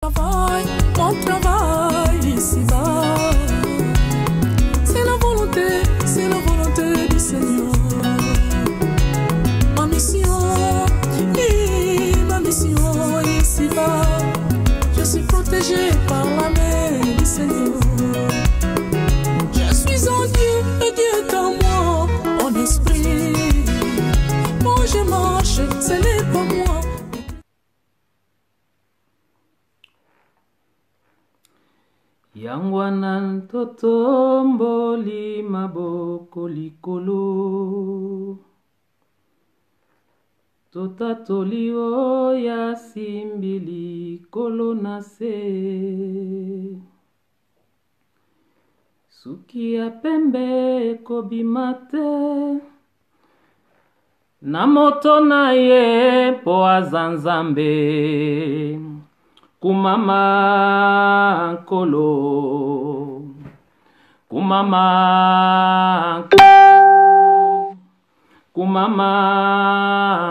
Mon travail ici-bas, c'est la volonté du Seigneur. Ma mission ici-bas, je suis protégé par la main du Seigneur. Je suis en Dieu et Dieu est en moi, en esprit. Moi je marche, ce n'est pas moi. Yangwana ntoto mboli maboko likolo totatoli oya simbili kolo na se suki ya pembe ekobima te na moto na ye po aza Nzambe kumama nkolo kumama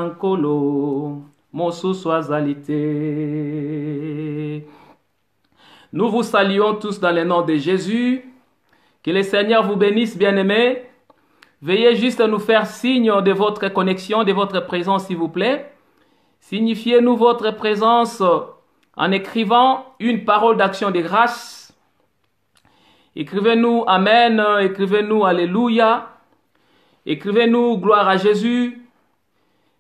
nkolo mosusu azali te. Nous vous saluons tous dans le nom de Jésus. Que le Seigneur vous bénisse, bien-aimés. Veuillez juste nous faire signe de votre connexion, de votre présence, s'il vous plaît. Signifiez-nous votre présence en écrivant une parole d'action de grâce. Écrivez-nous Amen, écrivez-nous Alléluia, écrivez-nous Gloire à Jésus,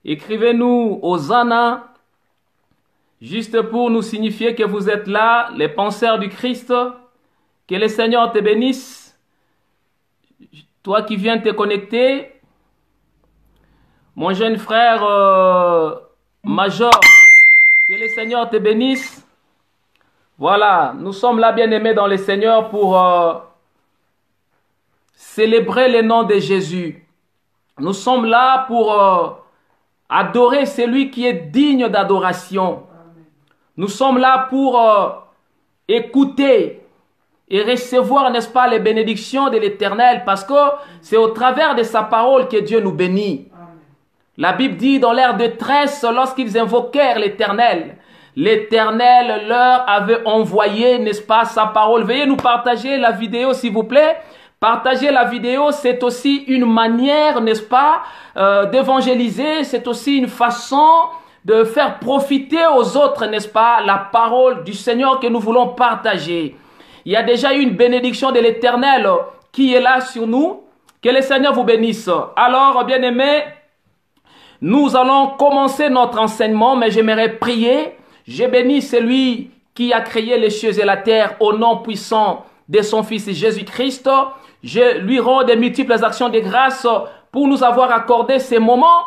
écrivez-nous Hosanna, juste pour nous signifier que vous êtes là, les penseurs du Christ. Que le Seigneur te bénisse. Toi qui viens te connecter, mon jeune frère Major, que le Seigneur te bénisse. Voilà, nous sommes là, bien-aimés dans le Seigneur, pour célébrer le nom de Jésus. Nous sommes là pour adorer celui qui est digne d'adoration. Nous sommes là pour écouter et recevoir, n'est-ce pas, les bénédictions de l'Éternel, parce que c'est au travers de sa parole que Dieu nous bénit. La Bible dit dans l'ère de détresse, lorsqu'ils invoquèrent l'Éternel, l'Éternel leur avait envoyé, n'est-ce pas, sa parole. Veuillez nous partager la vidéo, s'il vous plaît. Partager la vidéo, c'est aussi une manière, n'est-ce pas, d'évangéliser. C'est aussi une façon de faire profiter aux autres, n'est-ce pas, la parole du Seigneur que nous voulons partager. Il y a déjà une bénédiction de l'Éternel qui est là sur nous. Que le Seigneur vous bénisse. Alors, bien-aimés, nous allons commencer notre enseignement, mais j'aimerais prier. Je bénis celui qui a créé les cieux et la terre au nom puissant de son Fils Jésus-Christ. Je lui rends de multiples actions de grâce pour nous avoir accordé ces moments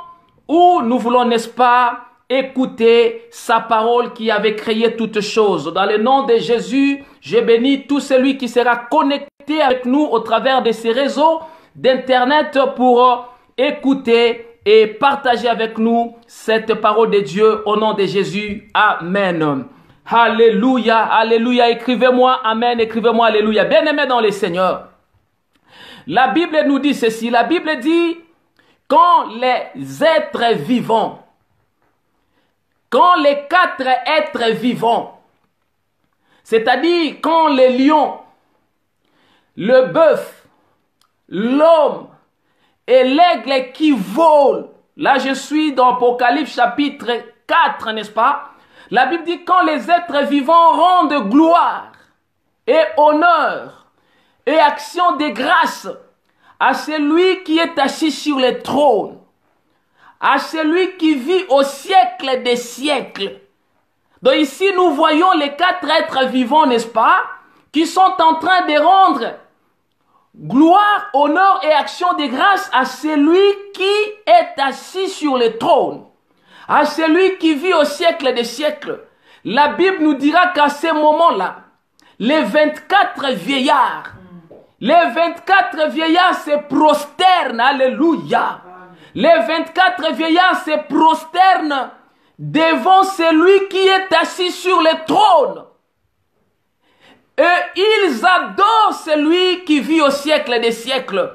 où nous voulons, n'est-ce pas, écouter sa parole qui avait créé toutes choses. Dans le nom de Jésus, je bénis tout celui qui sera connecté avec nous au travers de ces réseaux d'Internet pour écouter et partager avec nous cette parole de Dieu au nom de Jésus. Amen. Alléluia, alléluia. Écrivez-moi Amen, écrivez-moi Alléluia. Bien-aimés dans le Seigneur, la Bible nous dit ceci. La Bible dit, quand les êtres vivants, quand les quatre êtres vivants, c'est-à-dire quand les lions, le bœuf, l'homme et l'aigle qui vole, là je suis dans Apocalypse chapitre 4, n'est-ce pas? La Bible dit quand les êtres vivants rendent gloire et honneur et action de grâce à celui qui est assis sur le trône, à celui qui vit au siècle des siècles. Donc ici nous voyons les quatre êtres vivants, n'est-ce pas, qui sont en train de rendre gloire, honneur et action de grâce à celui qui est assis sur le trône, à celui qui vit au siècle des siècles. La Bible nous dira qu'à ce moment-là, les 24 vieillards, se prosternent, alléluia. Les 24 vieillards se prosternent devant celui qui est assis sur le trône. Et ils adorent celui qui vit au siècle des siècles.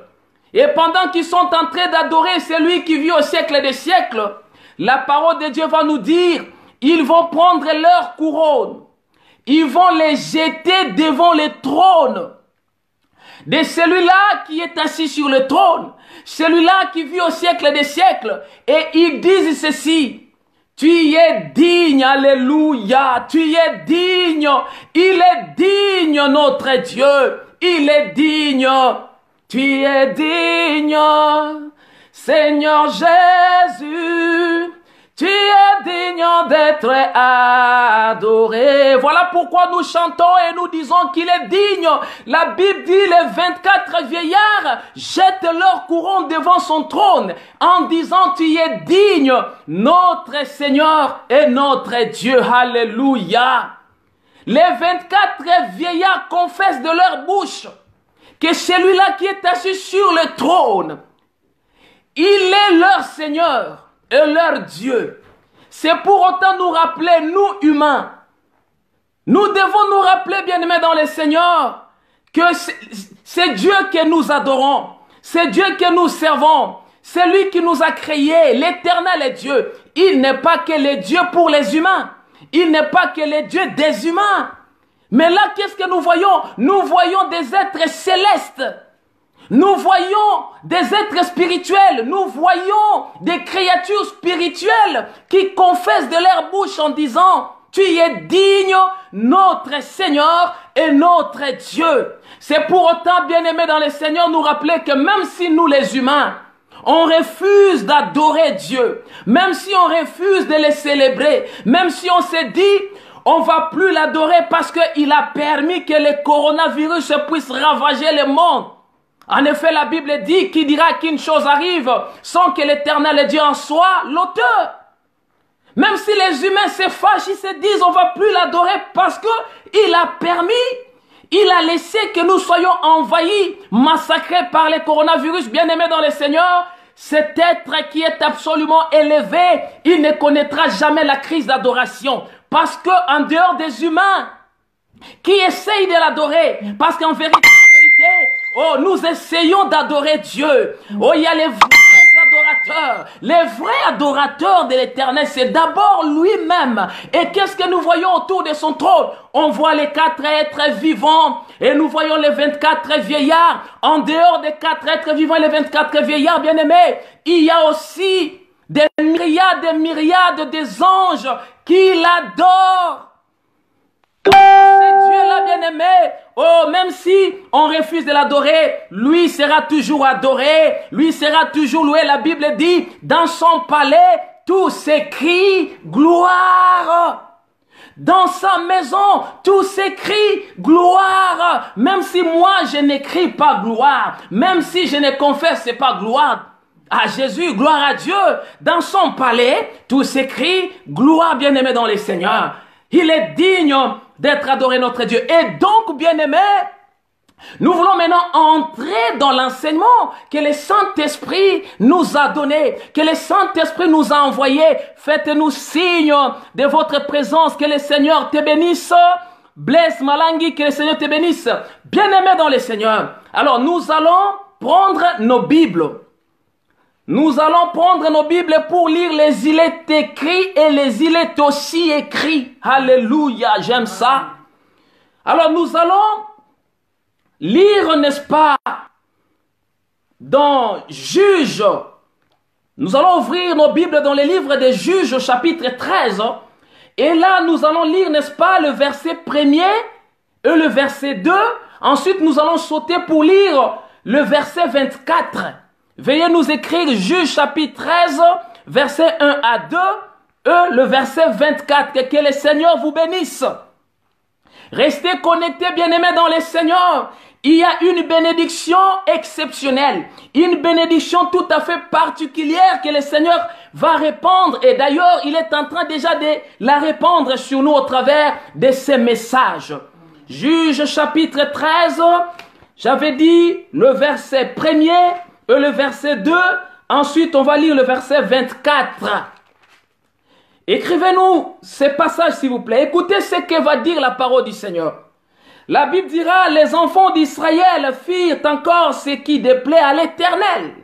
Et pendant qu'ils sont en train d'adorer celui qui vit au siècle des siècles, la parole de Dieu va nous dire, ils vont prendre leur couronne ils vont les jeter devant le trône de celui-là qui est assis sur le trône, celui-là qui vit au siècle des siècles. Et ils disent ceci: tu es digne, alléluia, tu es digne, il est digne notre Dieu, il est digne, tu es digne, Seigneur Jésus, tu es digne d'être adoré. Voilà pourquoi nous chantons et nous disons qu'il est digne. La Bible dit: les 24 vieillards jettent leur couronne devant son trône en disant: tu es digne, notre Seigneur et notre Dieu. Alléluia. Les 24 vieillards confessent de leur bouche que celui-là qui est assis sur le trône, il est leur Seigneur et leur Dieu. C'est pour autant nous rappeler, nous humains, nous devons nous rappeler, bien-aimés dans le Seigneur, que c'est Dieu que nous adorons, c'est Dieu que nous servons, c'est lui qui nous a créés, l'Éternel est Dieu. Il n'est pas que le Dieu pour les humains, il n'est pas que le Dieu des humains. Mais là, qu'est-ce que nous voyons? Nous voyons des êtres célestes. Nous voyons des êtres spirituels, nous voyons des créatures spirituelles qui confessent de leur bouche en disant: tu es digne, notre Seigneur et notre Dieu. C'est pour autant, bien-aimés dans le Seigneur, nous rappeler que même si nous les humains, on refuse d'adorer Dieu, même si on refuse de le célébrer, même si on se dit: on ne va plus l'adorer parce qu'il a permis que le coronavirus puisse ravager le monde. En effet, la Bible dit: qui dira qu'une chose arrive sans que l'Éternel Dieu en soit l'auteur. Même si les humains se fâchent, ils se disent: on ne va plus l'adorer parce qu'il a permis, il a laissé que nous soyons envahis, massacrés par le coronavirus. Bien-aimés dans le Seigneur, cet être qui est absolument élevé, il ne connaîtra jamais la crise d'adoration. Parce qu'en dehors des humains qui essayent de l'adorer, parce qu'en vérité, oh, nous essayons d'adorer Dieu. Oh, il y a les vrais adorateurs. Les vrais adorateurs de l'Éternel, c'est d'abord lui-même. Et qu'est-ce que nous voyons autour de son trône? On voit les 4 êtres vivants et nous voyons les 24 vieillards. En dehors des 4 êtres vivants et les 24 vieillards, bien-aimés, il y a aussi des myriades des anges qui l'adorent. C'est Dieu-là, bien-aimé. Oh, même si on refuse de l'adorer, lui sera toujours adoré, lui sera toujours loué. La Bible dit: dans son palais, tout s'écrie gloire. Dans sa maison, tout s'écrit gloire. Même si moi, je n'écris pas gloire, même si je ne confesse pas gloire à Jésus, gloire à Dieu. Dans son palais, tout s'écrit gloire, bien-aimé dans les Seigneurs. Il est digne d'être adoré, notre Dieu. Et donc, bien-aimés, nous voulons maintenant entrer dans l'enseignement que le Saint-Esprit nous a donné, que le Saint-Esprit nous a envoyé. Faites-nous signe de votre présence, que le Seigneur te bénisse. Bless Malangi, que le Seigneur te bénisse. Bien-aimés dans le Seigneur. Alors, nous allons prendre nos Bibles. Nous allons prendre nos Bibles pour lire les il est écrit et les il est aussi écrit. Alléluia, j'aime ça. Alors nous allons lire, n'est-ce pas, dans Juges. Nous allons ouvrir nos Bibles dans les livres des Juges au chapitre 13. Et là, nous allons lire, n'est-ce pas, le verset 1er et le verset 2. Ensuite, nous allons sauter pour lire le verset 24. Veuillez nous écrire Juges chapitre 13, verset 1 à 2, et le verset 24. Que le Seigneur vous bénisse. Restez connectés, bien-aimés dans le Seigneur. Il y a une bénédiction exceptionnelle, une bénédiction tout à fait particulière que le Seigneur va répandre. Et d'ailleurs, il est en train déjà de la répandre sur nous au travers de ces messages. Juges chapitre 13, j'avais dit le verset 1er et le verset 2. Ensuite, on va lire le verset 24. Écrivez-nous ces passages, s'il vous plaît. Écoutez ce que va dire la parole du Seigneur. La Bible dira: les enfants d'Israël firent encore ce qui déplaît à l'Éternel.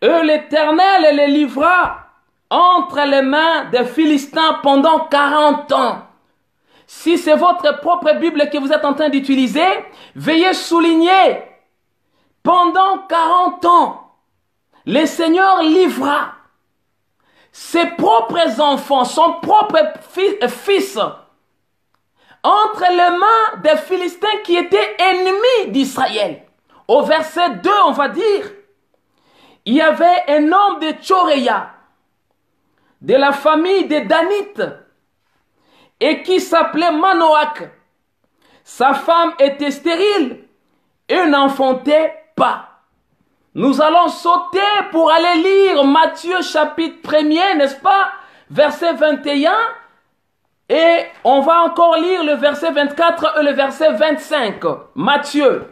Et l'Éternel les livra entre les mains des Philistins pendant 40 ans. si c'est votre propre Bible que vous êtes en train d'utiliser, veuillez souligner, pendant 40 ans, le Seigneur livra ses propres enfants, son propre fils, entre les mains des Philistins qui étaient ennemis d'Israël. Au verset 2, on va dire, il y avait un homme de Tchoréa, de la famille des Danites, et qui s'appelait Manoach. Sa femme était stérile et n'enfantait pas. Nous allons sauter pour aller lire Matthieu chapitre 1er, n'est-ce pas? Verset 21. Et on va encore lire le verset 24 et le verset 25. Matthieu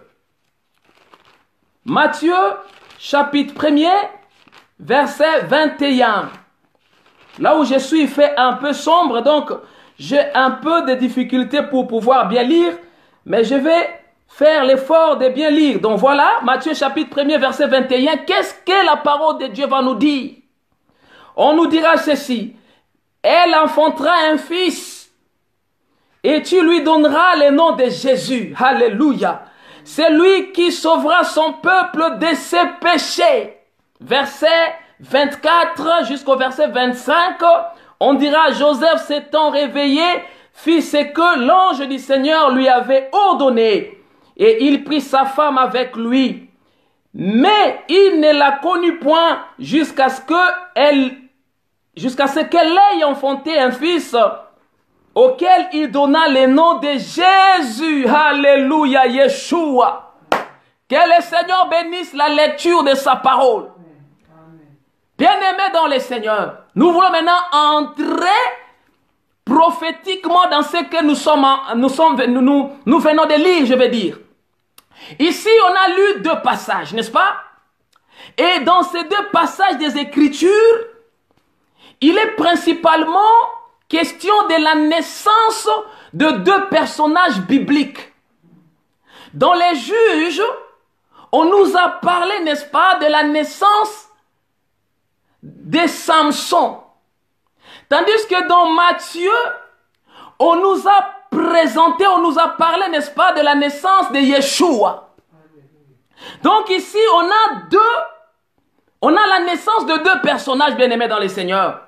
chapitre 1er, verset 21. Là où je suis, il fait un peu sombre, donc j'ai un peu de difficulté pour pouvoir bien lire, mais je vais faire l'effort de bien lire. Donc voilà, Matthieu chapitre 1er, verset 21. Qu'est-ce que la parole de Dieu va nous dire? On nous dira ceci. Elle enfantera un fils et tu lui donneras le nom de Jésus. Alléluia. C'est lui qui sauvera son peuple de ses péchés. Verset 24 jusqu'au verset 25. On dira, Joseph s'étant réveillé, fit ce que l'ange du Seigneur lui avait ordonné. Et il prit sa femme avec lui. Mais il ne la connut point jusqu'à ce qu'elle ait enfanté un fils auquel il donna le nom de Jésus. Alléluia, Yeshua. Que le Seigneur bénisse la lecture de sa parole. Bien-aimés dans le Seigneur, nous voulons maintenant entrer prophétiquement dans ce que nous venons de lire, je vais dire. Ici, on a lu 2 passages, n'est-ce pas? Et dans ces 2 passages des Écritures, il est principalement question de la naissance de 2 personnages bibliques. Dans les Juges, on nous a parlé, n'est-ce pas, de la naissance de Samson. Tandis que dans Matthieu, on nous a présenté, on nous a parlé, n'est-ce pas, de la naissance de Yeshua. Donc ici, on a la naissance de 2 personnages bien-aimés dans le Seigneur.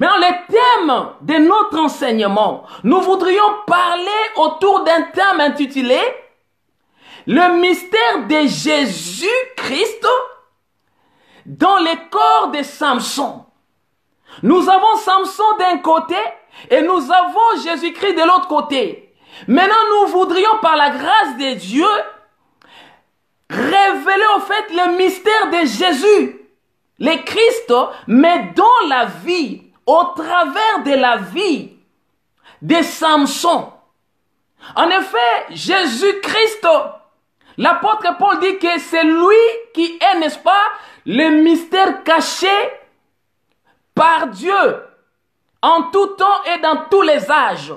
Maintenant, le thème de notre enseignement, nous voudrions parler autour d'un thème intitulé « Le mystère de Jésus-Christ dans le corps de Samson ». Nous avons Samson d'un côté et nous avons Jésus-Christ de l'autre côté. Maintenant, nous voudrions par la grâce de Dieu révéler au fait le mystère de Jésus, le Christ, mais dans la vie, au travers de la vie de Samson. En effet, Jésus-Christ, l'apôtre Paul dit que c'est lui qui est, n'est-ce pas, le mystère caché par Dieu en tout temps et dans tous les âges.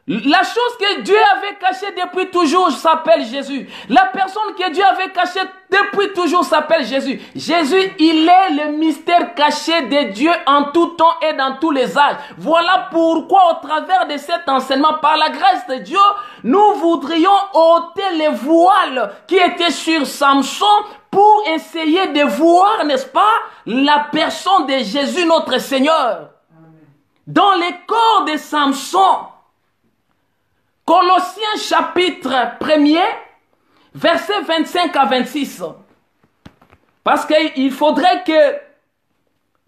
La chose que Dieu avait cachée depuis toujours s'appelle Jésus. La personne que Dieu avait cachée depuis toujours s'appelle Jésus. Jésus, il est le mystère caché de Dieu en tout temps et dans tous les âges. Voilà pourquoi au travers de cet enseignement, par la grâce de Dieu, nous voudrions ôter les voiles qui étaient sur Samson pour essayer de voir, n'est-ce pas, la personne de Jésus notre Seigneur. Dans le corps de Samson, Colossiens chapitre 1er, versets 25 à 26. Parce qu'il faudrait que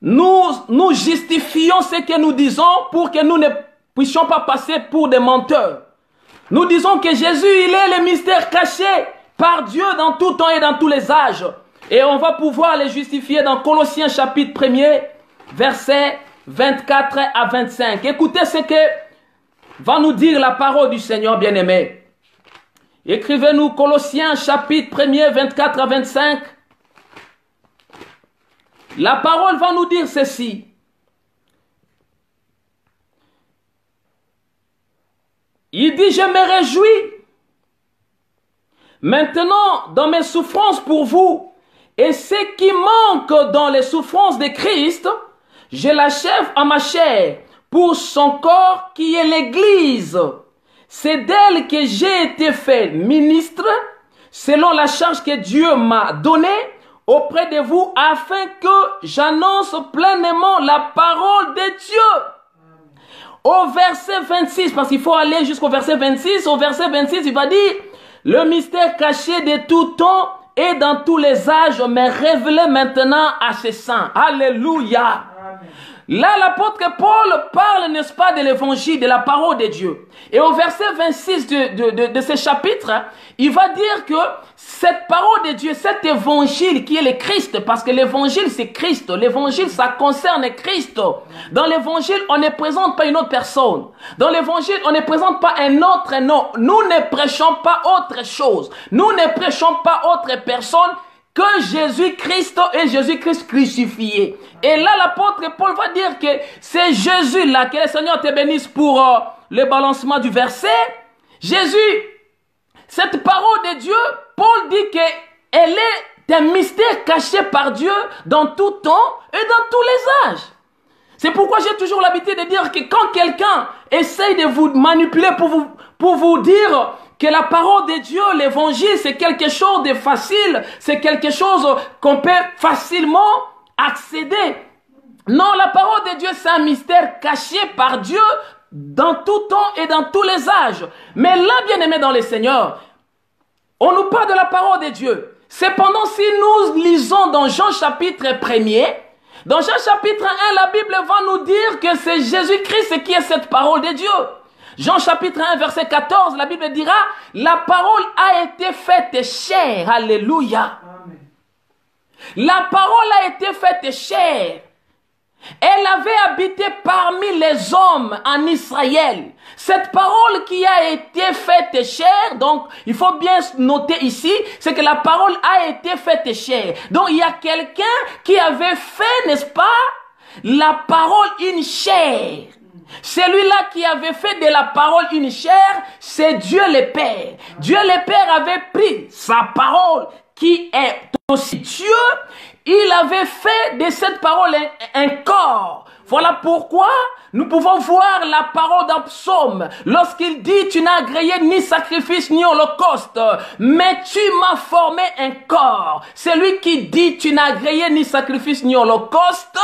nous justifions ce que nous disons pour que nous ne puissions pas passer pour des menteurs. Nous disons que Jésus, il est le mystère caché par Dieu dans tout temps et dans tous les âges. Et on va pouvoir les justifier dans Colossiens chapitre 1er, versets 24 à 25. Écoutez ce que va nous dire la parole du Seigneur bien-aimé. Écrivez-nous Colossiens chapitre 1er, 24 à 25. La parole va nous dire ceci. Il dit, je me réjouis maintenant dans mes souffrances pour vous, et ce qui manque dans les souffrances de Christ, je l'achève à ma chair, pour son corps qui est l'Église. C'est d'elle que j'ai été fait ministre, selon la charge que Dieu m'a donnée auprès de vous, afin que j'annonce pleinement la parole de Dieu. Au verset 26, parce qu'il faut aller jusqu'au verset 26, au verset 26, il va dire, le mystère caché de tout temps et dans tous les âges, mais révélé maintenant à ses saints. Alléluia. Là, l'apôtre Paul parle, n'est-ce pas, de l'évangile, de la parole de Dieu. Et au verset 26 de ce chapitre, il va dire que cette parole de Dieu, cet évangile qui est le Christ, parce que l'évangile c'est Christ, l'évangile ça concerne Christ. Dans l'évangile, on ne présente pas une autre personne. Dans l'évangile, on ne présente pas un autre nom. Nous ne prêchons pas autre chose. Nous ne prêchons pas autre personne que Jésus-Christ et Jésus-Christ crucifié. Et là, l'apôtre Paul va dire que c'est Jésus-là, que le Seigneur te bénisse pour le balancement du verset. Jésus, cette parole de Dieu, Paul dit qu'elle est un mystère caché par Dieu dans tout temps et dans tous les âges. C'est pourquoi j'ai toujours l'habitude de dire que quand quelqu'un essaye de vous manipuler pour vous dire que la parole de Dieu, l'évangile, c'est quelque chose de facile, c'est quelque chose qu'on peut facilement accéder. Non, la parole de Dieu, c'est un mystère caché par Dieu dans tout temps et dans tous les âges. Mais là, bien aimé dans le Seigneur, on nous parle de la parole de Dieu. Cependant, si nous lisons dans Jean chapitre 1er, dans Jean chapitre 1, la Bible va nous dire que c'est Jésus-Christ qui est cette parole de Dieu. Jean chapitre 1, verset 14, la Bible dira, la parole a été faite chair. Alléluia. Amen. La parole a été faite chair. Elle avait habité parmi les hommes en Israël. Cette parole qui a été faite chair, donc il faut bien noter ici, c'est que la parole a été faite chair. Donc il y a quelqu'un qui avait fait, n'est-ce pas, la parole une chair. Celui-là qui avait fait de la parole une chair, c'est Dieu le Père. Dieu le Père avait pris sa parole qui est aussi Dieu. Il avait fait de cette parole un corps. Voilà pourquoi nous pouvons voir la parole d'un psaume. Lorsqu'il dit, tu n'as agréé ni sacrifice ni holocauste, mais tu m'as formé un corps. Celui qui dit, tu n'as agréé ni sacrifice ni holocauste,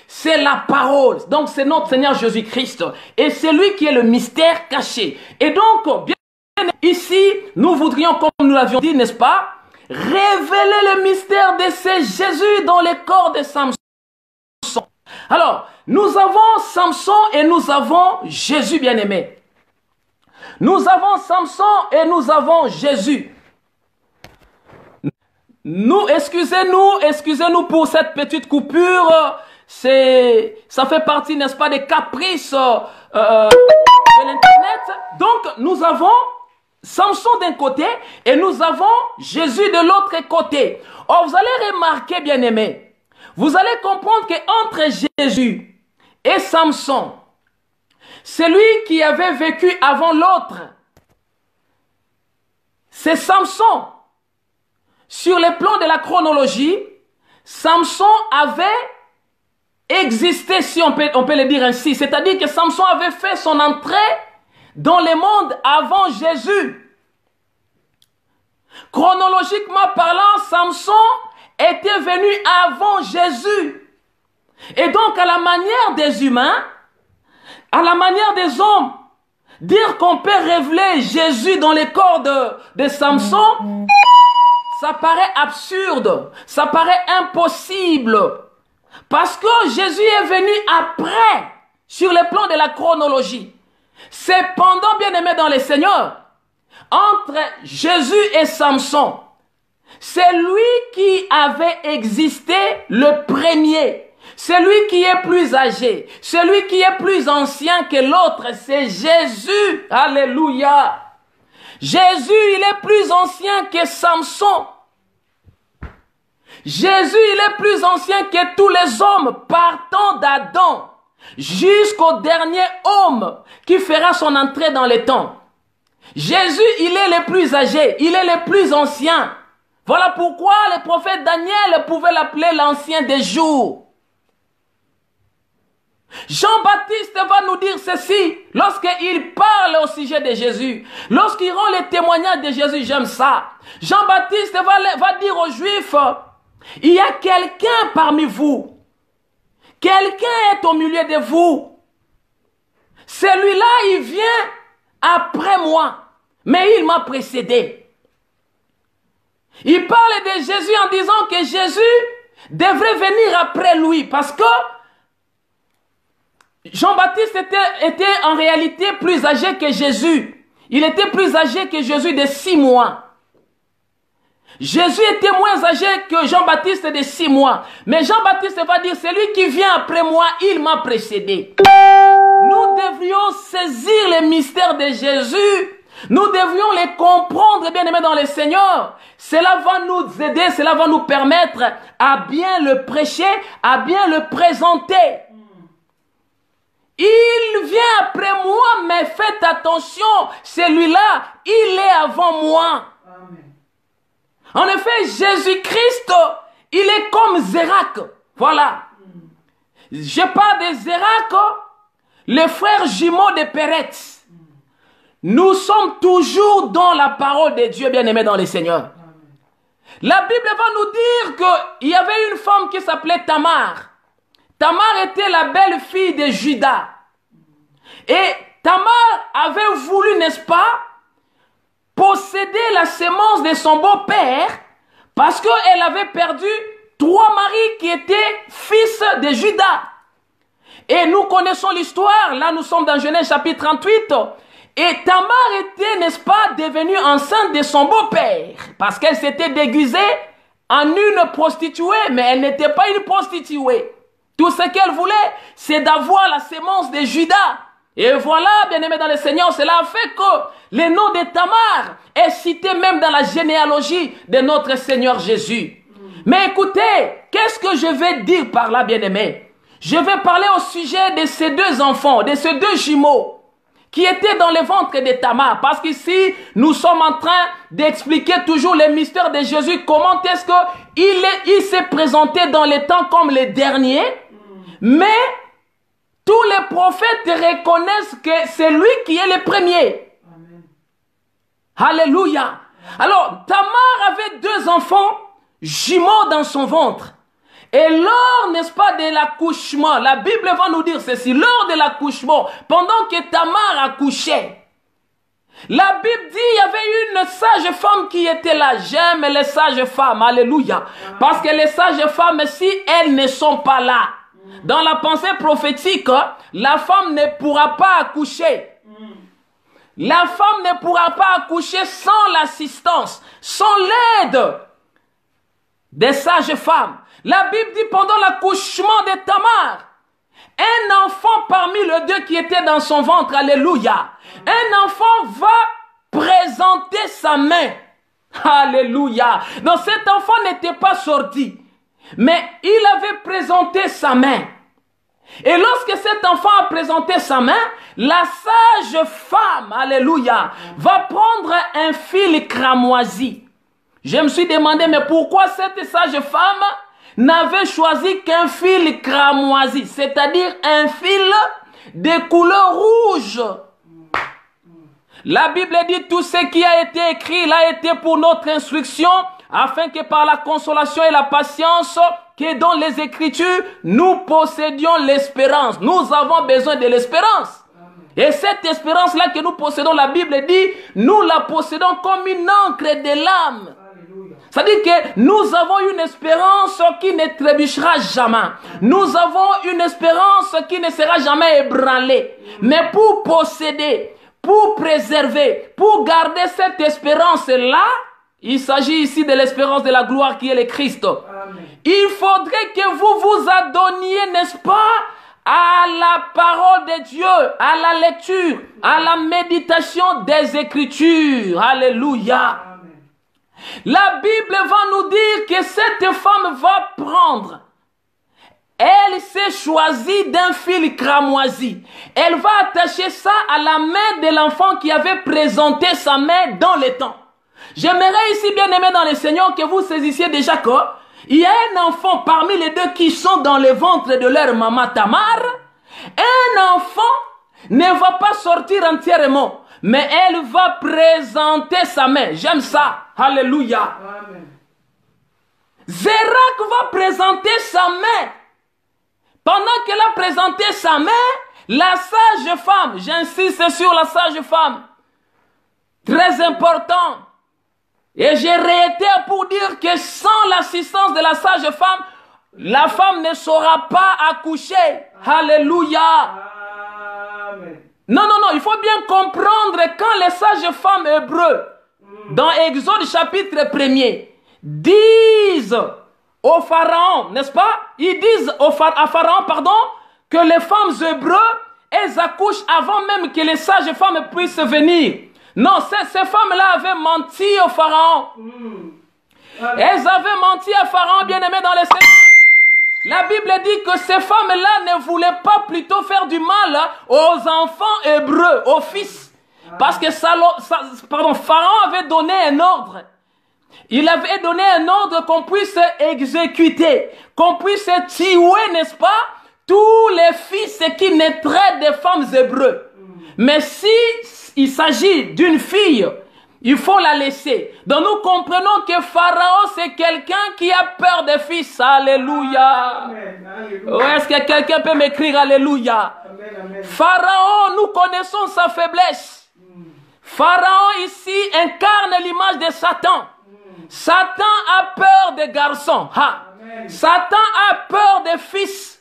c'est la parole. Donc c'est notre Seigneur Jésus-Christ. Et c'est lui qui est le mystère caché. Et donc, bien ici, nous voudrions, comme nous l'avions dit, n'est-ce pas, révéler le mystère de ce Jésus dans le corps de Samson. Alors, nous avons Samson et nous avons Jésus bien-aimé. Nous avons Samson et nous avons Jésus. Nous, excusez-nous pour cette petite coupure. Ça fait partie, n'est-ce pas, des caprices de l'internet. Donc, nous avons Samson d'un côté et nous avons Jésus de l'autre côté. Or, vous allez remarquer, bien-aimés, vous allez comprendre qu'entre Jésus et Samson, celui qui avait vécu avant l'autre, c'est Samson. Sur le plan de la chronologie, Samson avait existé, si on peut le dire ainsi. C'est-à-dire que Samson avait fait son entrée dans le monde avant Jésus. Chronologiquement parlant, Samson était venu avant Jésus. Et donc, à la manière des humains, à la manière des hommes, dire qu'on peut révéler Jésus dans les corps de Samson, ça paraît absurde, ça paraît impossible. Parce que Jésus est venu après, sur le plan de la chronologie. Cependant, bien-aimé dans le Seigneur, entre Jésus et Samson, c'est lui qui avait existé le premier. Celui qui est plus âgé, celui qui est plus ancien que l'autre, c'est Jésus. Alléluia. Jésus, il est plus ancien que Samson. Jésus, il est plus ancien que tous les hommes, partant d'Adam jusqu'au dernier homme qui fera son entrée dans les temps. Jésus, il est le plus âgé, il est le plus ancien. Voilà pourquoi le prophète Daniel pouvait l'appeler l'ancien des jours. Jean-Baptiste va nous dire ceci lorsqu'il parle au sujet de Jésus. Lorsqu'il rend les témoignages de Jésus, j'aime ça. Jean-Baptiste va dire aux Juifs, il y a quelqu'un parmi vous. Quelqu'un est au milieu de vous. Celui-là, il vient après moi, mais il m'a précédé. Il parle de Jésus en disant que Jésus devrait venir après lui parce que Jean-Baptiste était en réalité plus âgé que Jésus. Il était plus âgé que Jésus de 6 mois. Jésus était moins âgé que Jean-Baptiste de 6 mois. Mais Jean-Baptiste va dire, celui qui vient après moi, il m'a précédé. Nous devrions saisir les mystères de Jésus. Nous devrions les comprendre, bien-aimés dans le Seigneur. Cela va nous aider, cela va nous permettre à bien le prêcher, à bien le présenter. Il vient après moi, mais faites attention, celui-là, il est avant moi. Amen. En effet, Jésus-Christ, il est comme Zérak. Voilà. Je parle de Zérak, le frère jumeau de Péretz. Nous sommes toujours dans la parole de Dieu, bien-aimés dans le Seigneur. La Bible va nous dire qu'il y avait une femme qui s'appelait Tamar. Tamar était la belle-fille de Juda. Et Tamar avait voulu, n'est-ce pas, posséder la semence de son beau-père parce qu'elle avait perdu 3 maris qui étaient fils de Juda. Et nous connaissons l'histoire. Là, nous sommes dans Genèse chapitre 38. Et Tamar était, n'est-ce pas, devenue enceinte de son beau-père parce qu'elle s'était déguisée en une prostituée, mais elle n'était pas une prostituée. Tout ce qu'elle voulait, c'est d'avoir la semence de Juda. Et voilà, bien-aimés dans le Seigneur, cela a fait que le nom de Tamar est cité même dans la généalogie de notre Seigneur Jésus. Mais écoutez, qu'est-ce que je vais dire par là, bien-aimés? Je vais parler au sujet de ces 2 enfants, de ces 2 jumeaux qui étaient dans le ventre de Tamar. Parce qu'ici, nous sommes en train d'expliquer toujours les mystères de Jésus. Comment est-ce qu'il s'est présenté dans les temps comme le dernier. Mais tous les prophètes reconnaissent que c'est lui qui est le premier. Amen. Alléluia. Alors, Tamar avait 2 enfants jumeaux dans son ventre. Et lors, n'est-ce pas, de l'accouchement, la Bible va nous dire ceci, lors de l'accouchement, pendant que Tamar accouchait, la Bible dit il y avait une sage femme qui était là. J'aime les sages femmes, alléluia. Parce que les sages femmes, si elles ne sont pas là, dans la pensée prophétique, la femme ne pourra pas accoucher. La femme ne pourra pas accoucher sans l'assistance, sans l'aide des sages femmes. La Bible dit pendant l'accouchement de Tamar, un enfant parmi les 2 qui étaient dans son ventre, alléluia, un enfant va présenter sa main. Alléluia. Donc cet enfant n'était pas sorti, mais il avait présenté sa main. Et lorsque cet enfant a présenté sa main, la sage femme, alléluia, va prendre un fil cramoisi. Je me suis demandé, mais pourquoi cette sage femme n'avait choisi qu'un fil cramoisi, c'est-à-dire un fil de couleur rouge? La Bible dit tout ce qui a été écrit, l'a été pour notre instruction, afin que par la consolation et la patience que dans les Écritures, nous possédions l'espérance. Nous avons besoin de l'espérance. Et cette espérance-là que nous possédons, la Bible dit, nous la possédons comme une encre de l'âme. C'est-à-dire que nous avons une espérance qui ne trébuchera jamais. Nous avons une espérance qui ne sera jamais ébranlée. Mais pour posséder, pour préserver, pour garder cette espérance-là, il s'agit ici de l'espérance de la gloire qui est le Christ. Amen. Il faudrait que vous vous adonniez, n'est-ce pas, à la parole de Dieu, à la lecture, à la méditation des Écritures. Alléluia. Amen. La Bible va nous dire que cette femme va prendre. Elle s'est choisie d'un fil cramoisi. Elle va attacher ça à la main de l'enfant qui avait présenté sa main dans le temps. J'aimerais ici, bien aimé dans le Seigneur, que vous saisissiez déjà qu'il y a un enfant parmi les 2 qui sont dans le ventre de leur maman Tamar. Un enfant ne va pas sortir entièrement, mais elle va présenter sa main. J'aime ça. Alléluia. Amen. Zérak va présenter sa main. Pendant qu'elle a présenté sa main, la sage femme, j'insiste sur la sage femme, très important. Et j'ai réitéré pour dire que sans l'assistance de la sage femme, la femme ne saura pas accoucher. Alléluia. Amen. Non, non, non, il faut bien comprendre quand les sages femmes hébreux, dans Exode chapitre 1er, disent au Pharaon, n'est-ce pas? Ils disent à Pharaon, pardon, que les femmes hébreux, elles accouchent avant même que les sages femmes puissent venir. Non, ces femmes-là avaient menti au Pharaon. Elles avaient menti à Pharaon, bien-aimé dans les Seigneurs. La Bible dit que ces femmes-là ne voulaient pas plutôt faire du mal aux enfants hébreux, aux fils. Parce que Pharaon avait donné un ordre. Il avait donné un ordre qu'on puisse exécuter, qu'on puisse tuer, n'est-ce pas, tous les fils qui naîtraient des femmes hébreux. Mais si il s'agit d'une fille, il faut la laisser. Donc nous comprenons que Pharaon, c'est quelqu'un qui a peur des fils. Alléluia. Est-ce que quelqu'un peut m'écrire Alléluia? Amen, amen. Pharaon, nous connaissons sa faiblesse. Pharaon ici incarne l'image de Satan. Satan a peur des garçons. Satan a peur des fils.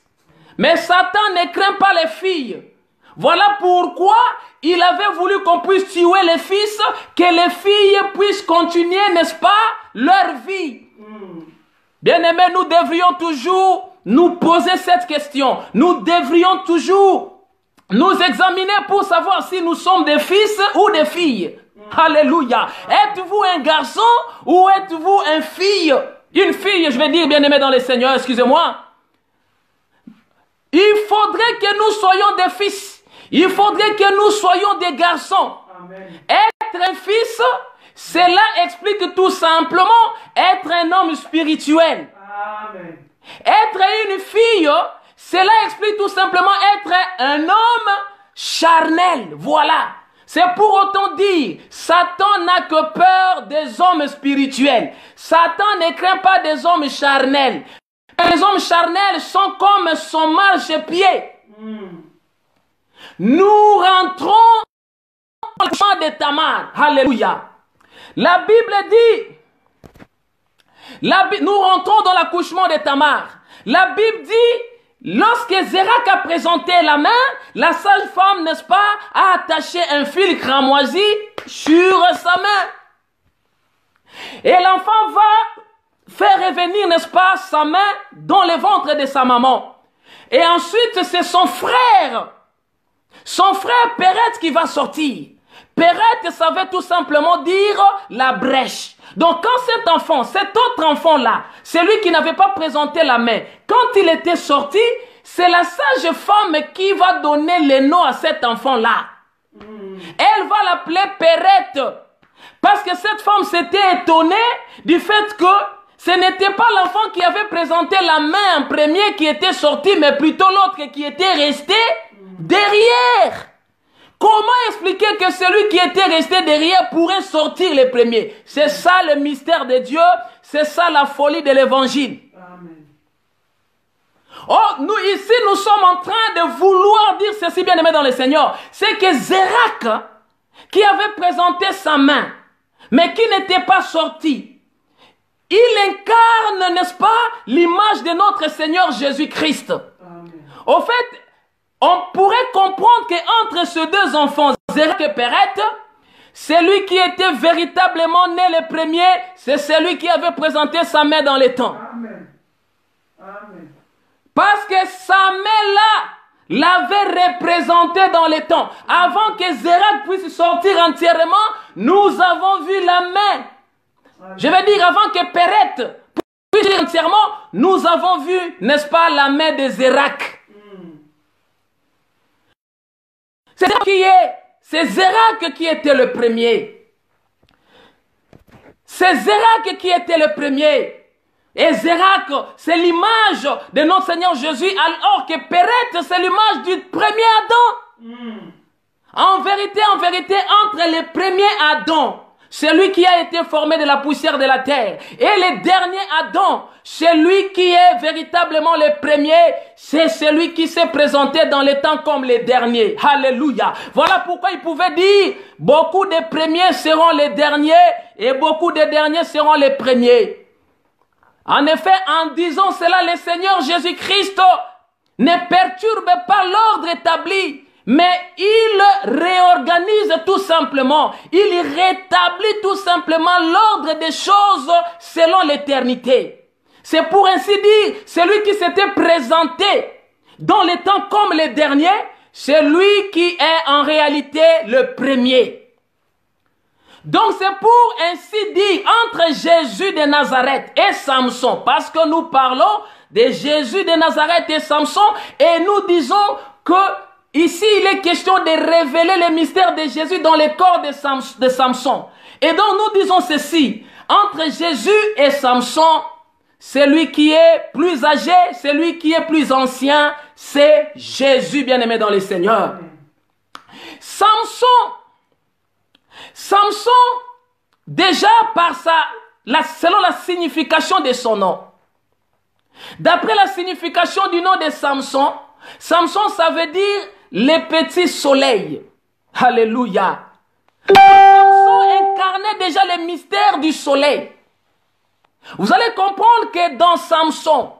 Mais Satan ne craint pas les filles. Voilà pourquoi il avait voulu qu'on puisse tuer les fils, que les filles puissent continuer, n'est-ce pas, leur vie. Bien-aimés, nous devrions toujours nous poser cette question. Nous devrions toujours nous examiner pour savoir si nous sommes des fils ou des filles. Alléluia. Êtes-vous un garçon ou êtes-vous une fille? Une fille, je vais dire, bien-aimé dans le Seigneur, excusez-moi. Il faudrait que nous soyons des fils. Il faudrait que nous soyons des garçons. Amen. Être un fils, cela explique tout simplement être un homme spirituel. Amen. Être une fille, cela explique tout simplement être un homme charnel. Voilà. C'est pour autant dire, Satan n'a que peur des hommes spirituels. Satan ne craint pas des hommes charnels. Les hommes charnels sont comme son marchepied. Nous rentrons dans le champ de Tamar. Alléluia. La Bible dit, nous rentrons dans l'accouchement de Tamar. La Bible dit, lorsque Zérak a présenté la main, la sage-femme, n'est-ce pas, a attaché un fil cramoisi sur sa main. Et l'enfant va faire revenir, n'est-ce pas, sa main dans le ventre de sa maman. Et ensuite, c'est son frère Péret qui va sortir. Péret, ça veut tout simplement dire la brèche. Donc quand cet enfant, cet autre enfant-là, celui qui n'avait pas présenté la main, quand il était sorti, c'est la sage femme qui va donner le nom à cet enfant-là. Elle va l'appeler Péret. Parce que cette femme s'était étonnée du fait que ce n'était pas l'enfant qui avait présenté la main en premier qui était sorti, mais plutôt l'autre qui était resté derrière. Comment expliquer que celui qui était resté derrière pourrait sortir le premier? C'est ça le mystère de Dieu, c'est ça la folie de l'évangile. Oh, nous ici, nous sommes en train de vouloir dire ceci, bien aimé dans le Seigneur. C'est que Zérak, qui avait présenté sa main, mais qui n'était pas sorti, il incarne, n'est-ce pas, l'image de notre Seigneur Jésus-Christ. Au fait, on pourrait comprendre qu'entre ces deux enfants, Zérak et Péret, celui qui était véritablement né le premier, c'est celui qui avait présenté sa main dans les temps. Amen. Amen. Parce que sa main-là l'avait représenté dans les temps. Avant que Zérak puisse sortir entièrement, nous avons vu la main. Je veux dire, avant que Péret puisse sortir entièrement, nous avons vu, n'est-ce pas, la main de Zérak. C'est Zérak qui était le premier. C'est Zérak qui était le premier. Et Zérak, c'est l'image de notre Seigneur Jésus, alors que Péret, c'est l'image du premier Adam. En vérité, entre les premiers Adam, celui qui a été formé de la poussière de la terre, et le dernier Adam, celui qui est véritablement le premier, c'est celui qui s'est présenté dans les temps comme le dernier. Alléluia. Voilà pourquoi il pouvait dire, beaucoup de premiers seront les derniers, et beaucoup de derniers seront les premiers. En effet, en disant cela, le Seigneur Jésus-Christ ne perturbe pas l'ordre établi, mais il réorganise tout simplement, il rétablit tout simplement l'ordre des choses selon l'éternité. C'est pour ainsi dire, celui qui s'était présenté dans les temps comme le dernier, c'est lui qui est en réalité le premier. Donc c'est pour ainsi dire, entre Jésus de Nazareth et Samson, parce que nous parlons de Jésus de Nazareth et Samson, et nous disons que ici il est question de révéler les mystères de Jésus dans le corps de Samson. Et donc nous disons ceci, entre Jésus et Samson, celui qui est plus âgé, celui qui est plus ancien, c'est Jésus, bien-aimé dans le Seigneur. Samson, déjà selon la signification de son nom. D'après la signification du nom de Samson, Samson, ça veut dire les petits soleils. Alléluia. Samson incarnait déjà les mystères du soleil. Vous allez comprendre que dans Samson,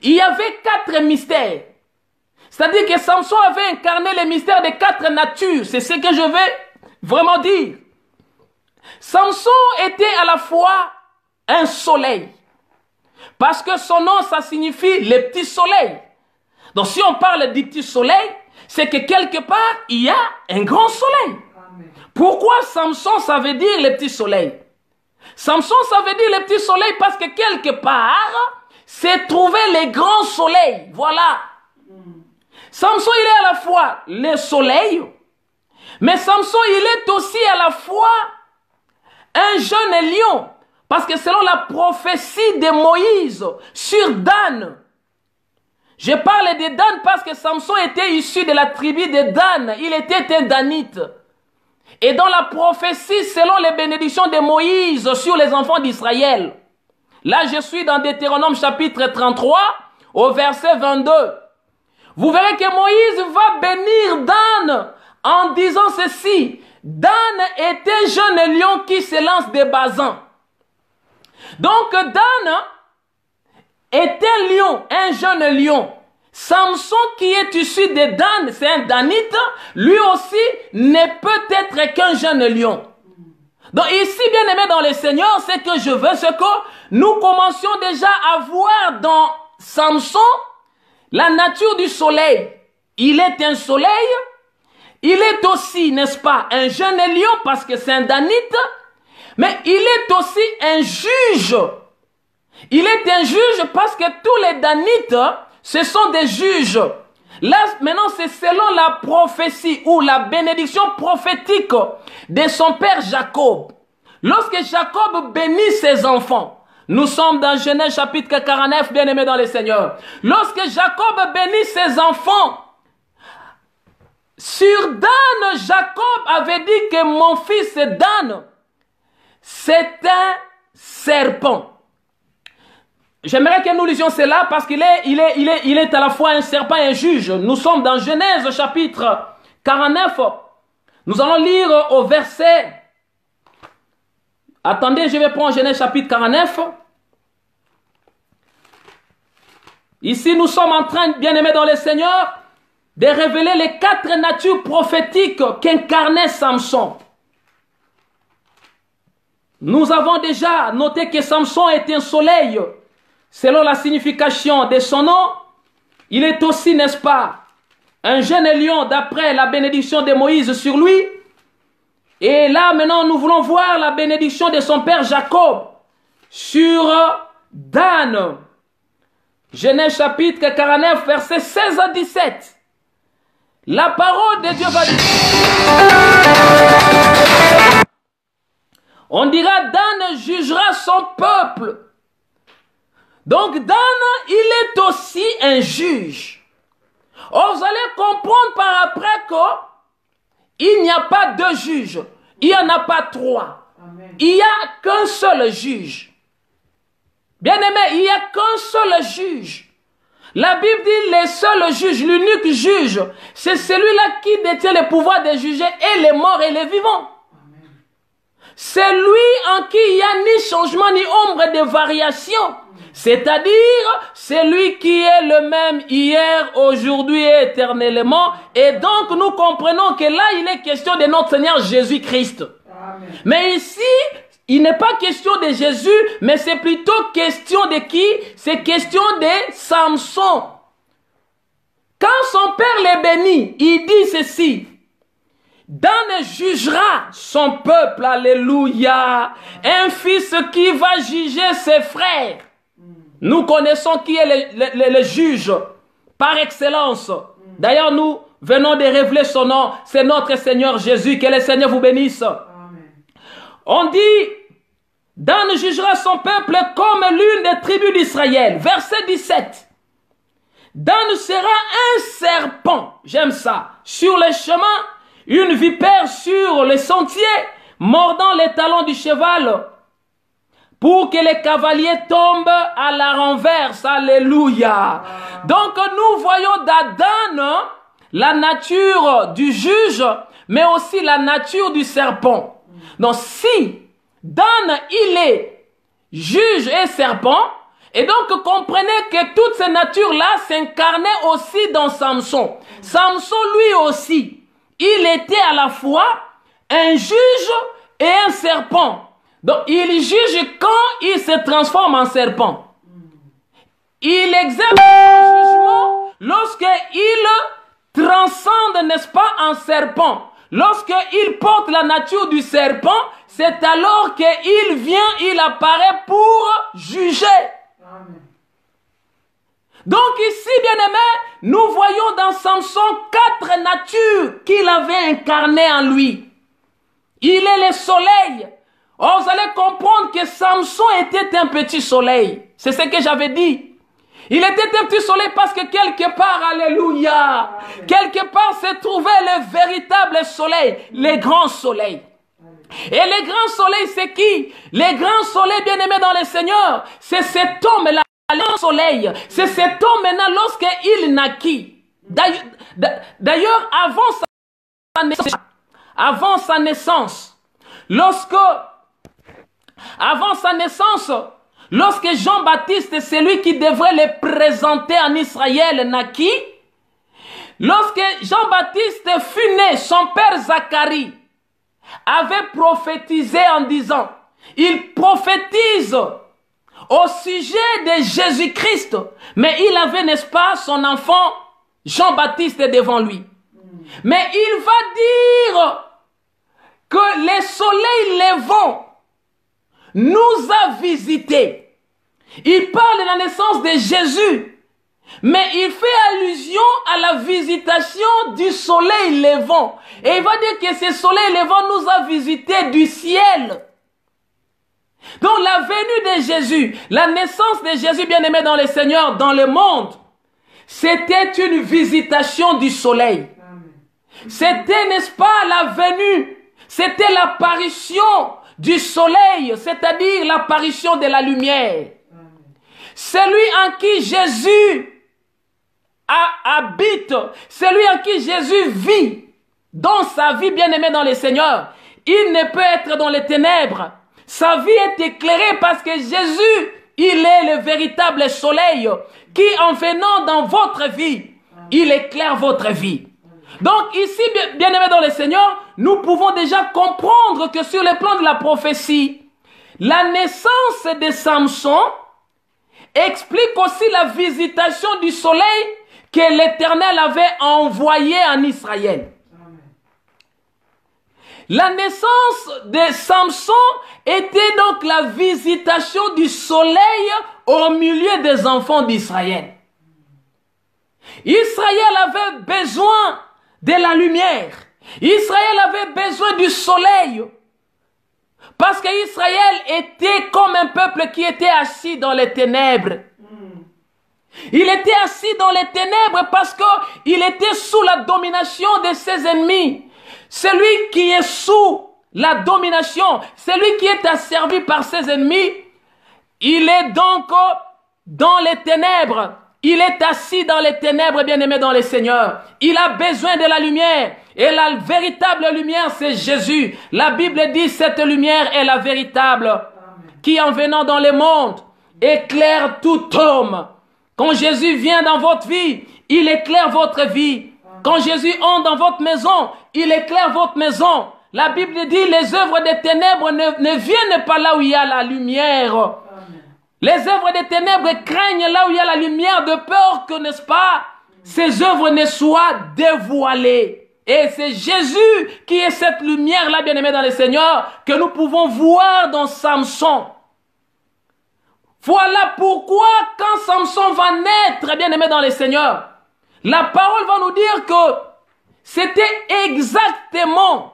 il y avait 4 mystères. C'est-à-dire que Samson avait incarné les mystères de 4 natures. C'est ce que je vais vraiment dire. Samson était à la fois un soleil. Parce que son nom, ça signifie les petits soleils. Donc si on parle du petit soleil, c'est que quelque part, il y a un grand soleil. Amen. Pourquoi Samson, ça veut dire les petits soleils? Samson, ça veut dire les petits soleils parce que quelque part, c'est trouver les grands soleils. Voilà. Samson, il est à la fois le soleil, mais Samson, il est aussi à la fois un jeune lion. Parce que selon la prophétie de Moïse sur Dan, je parle de Dan parce que Samson était issu de la tribu de Dan. Il était un Danite. Et dans la prophétie, selon les bénédictions de Moïse sur les enfants d'Israël, là je suis dans Deutéronome chapitre 33, au verset 22. Vous verrez que Moïse va bénir Dan en disant ceci. Dan est un jeune lion qui se lance des basans. Donc Dan est un lion, un jeune lion. Samson qui est issu de Dan, c'est un Danite, lui aussi ne peut être qu'un jeune lion. Donc ici, bien aimé dans le Seigneur, ce que je veux, c'est que nous commencions déjà à voir dans Samson la nature du soleil. Il est un soleil, il est aussi, n'est-ce pas, un jeune lion parce que c'est un Danite, mais il est aussi un juge. Il est un juge parce que tous les Danites, ce sont des juges. Là, maintenant, c'est selon la prophétie ou la bénédiction prophétique de son père Jacob. Lorsque Jacob bénit ses enfants, nous sommes dans Genèse chapitre 49, bien aimé dans le Seigneur. Lorsque Jacob bénit ses enfants, sur Dan, Jacob avait dit que mon fils Dan, c'est un serpent. J'aimerais que nous lisions cela parce qu'il est à la fois un serpent et un juge. Nous sommes dans Genèse chapitre 49. Nous allons lire au verset... Attendez, je vais prendre Genèse chapitre 49. Ici, nous sommes en train, bien aimés dans le Seigneur, de révéler les 4 natures prophétiques qu'incarnait Samson. Nous avons déjà noté que Samson est un soleil. Selon la signification de son nom, il est aussi, n'est-ce pas, un jeune lion d'après la bénédiction de Moïse sur lui. Et là, maintenant, nous voulons voir la bénédiction de son père Jacob sur Dan. Genèse chapitre 49, versets 16 à 17. La parole de Dieu va dire... On dira, Dan jugera son peuple Donc Dan, il est aussi un juge. Or, vous allez comprendre par après qu'il n'y a pas deux juges. Il n'y en a pas trois. Amen. Il n'y a qu'un seul juge. Bien-aimé, il n'y a qu'un seul juge. La Bible dit les seuls juges, l'unique juge, c'est celui-là qui détient le pouvoir de juger et les morts et les vivants. C'est lui en qui il n'y a ni changement ni ombre de variation. C'est-à-dire, c'est lui qui est le même hier, aujourd'hui et éternellement. Et donc, nous comprenons que là, il est question de notre Seigneur Jésus-Christ. Mais ici, il n'est pas question de Jésus, mais c'est plutôt question de qui? C'est question de Samson. Quand son père les bénit, il dit ceci: Dan jugera son peuple, alléluia, un fils qui va juger ses frères. Nous connaissons qui est le juge par excellence. D'ailleurs, nous venons de révéler son nom, c'est notre Seigneur Jésus. Que le Seigneur vous bénisse. Amen. On dit, Dan jugera son peuple comme l'une des tribus d'Israël. Verset 17. Dan sera un serpent, j'aime ça, sur les chemins, une vipère sur les sentiers, mordant les talons du cheval, pour que les cavaliers tombent à la renverse. Alléluia. Donc nous voyons d'Adam la nature du juge, mais aussi la nature du serpent. Donc si Dan, il est juge et serpent, et donc comprenez que toutes ces natures-là s'incarnaient aussi dans Samson. Samson, lui aussi, il était à la fois un juge et un serpent. Donc, il juge quand il se transforme en serpent. Il exerce son jugement lorsqu'il transcende, n'est-ce pas, en serpent. Lorsqu'il porte la nature du serpent, c'est alors qu'il vient, il apparaît pour juger. Amen. Donc ici, bien-aimés, nous voyons dans Samson 4 natures qu'il avait incarnées en lui. Il est le soleil. Oh, vous allez comprendre que Samson était un petit soleil. C'est ce que j'avais dit. Il était un petit soleil parce que quelque part, alléluia, quelque part se trouvait le véritable soleil, les grands soleils. Et les grands soleils, c'est qui? Les grands soleils bien-aimés dans le Seigneur, c'est cet homme-là, le grand soleil. C'est cet homme maintenant lorsqu'il naquit. D'ailleurs, avant sa naissance, lorsque Jean-Baptiste, c'est lui qui devrait le présenter en Israël, naquit, lorsque Jean-Baptiste fut né, son père Zacharie avait prophétisé en disant, il prophétise au sujet de Jésus-Christ, mais il avait, n'est-ce pas, son enfant Jean-Baptiste devant lui. Mais il va dire que le soleil levant nous a visités. Il parle de la naissance de Jésus, mais il fait allusion à la visitation du soleil levant. Et il va dire que ce soleil levant nous a visités du ciel. Donc la venue de Jésus, la naissance de Jésus bien-aimé dans le Seigneur, dans le monde, c'était une visitation du soleil. C'était, n'est-ce pas, la venue, c'était l'apparition du soleil, c'est-à-dire l'apparition de la lumière. Celui en qui Jésus habite, celui en qui Jésus vit, dans sa vie bien-aimée dans le Seigneur, il ne peut être dans les ténèbres. Sa vie est éclairée parce que Jésus, il est le véritable soleil qui, en venant dans votre vie, il éclaire votre vie. Donc ici, bien-aimés dans le Seigneur, nous pouvons déjà comprendre que sur le plan de la prophétie, la naissance de Samson explique aussi la visitation du soleil que l'Éternel avait envoyé en Israël. La naissance de Samson était donc la visitation du soleil au milieu des enfants d'Israël. Israël avait besoin de la lumière. Israël avait besoin du soleil Parce qu'Israël était comme un peuple qui était assis dans les ténèbres. Il était assis dans les ténèbres parce qu'il était sous la domination de ses ennemis. Celui qui est sous la domination, celui qui est asservi par ses ennemis, il est donc dans les ténèbres. Il est assis dans les ténèbres, bien-aimé dans le Seigneur. Il a besoin de la lumière. Et la véritable lumière, c'est Jésus. La Bible dit, cette lumière est la véritable. Amen. Qui, en venant dans le monde, éclaire tout homme. Quand Jésus vient dans votre vie, il éclaire votre vie. Amen. Quand Jésus entre dans votre maison, il éclaire votre maison. La Bible dit, les œuvres des ténèbres ne viennent pas là où il y a la lumière. Amen. Les œuvres des ténèbres craignent là où il y a la lumière, de peur que, n'est-ce pas, ces œuvres ne soient dévoilées. Et c'est Jésus qui est cette lumière-là, bien-aimé dans le Seigneur, que nous pouvons voir dans Samson. Voilà pourquoi, quand Samson va naître, bien-aimé dans le Seigneur, la parole va nous dire que c'était exactement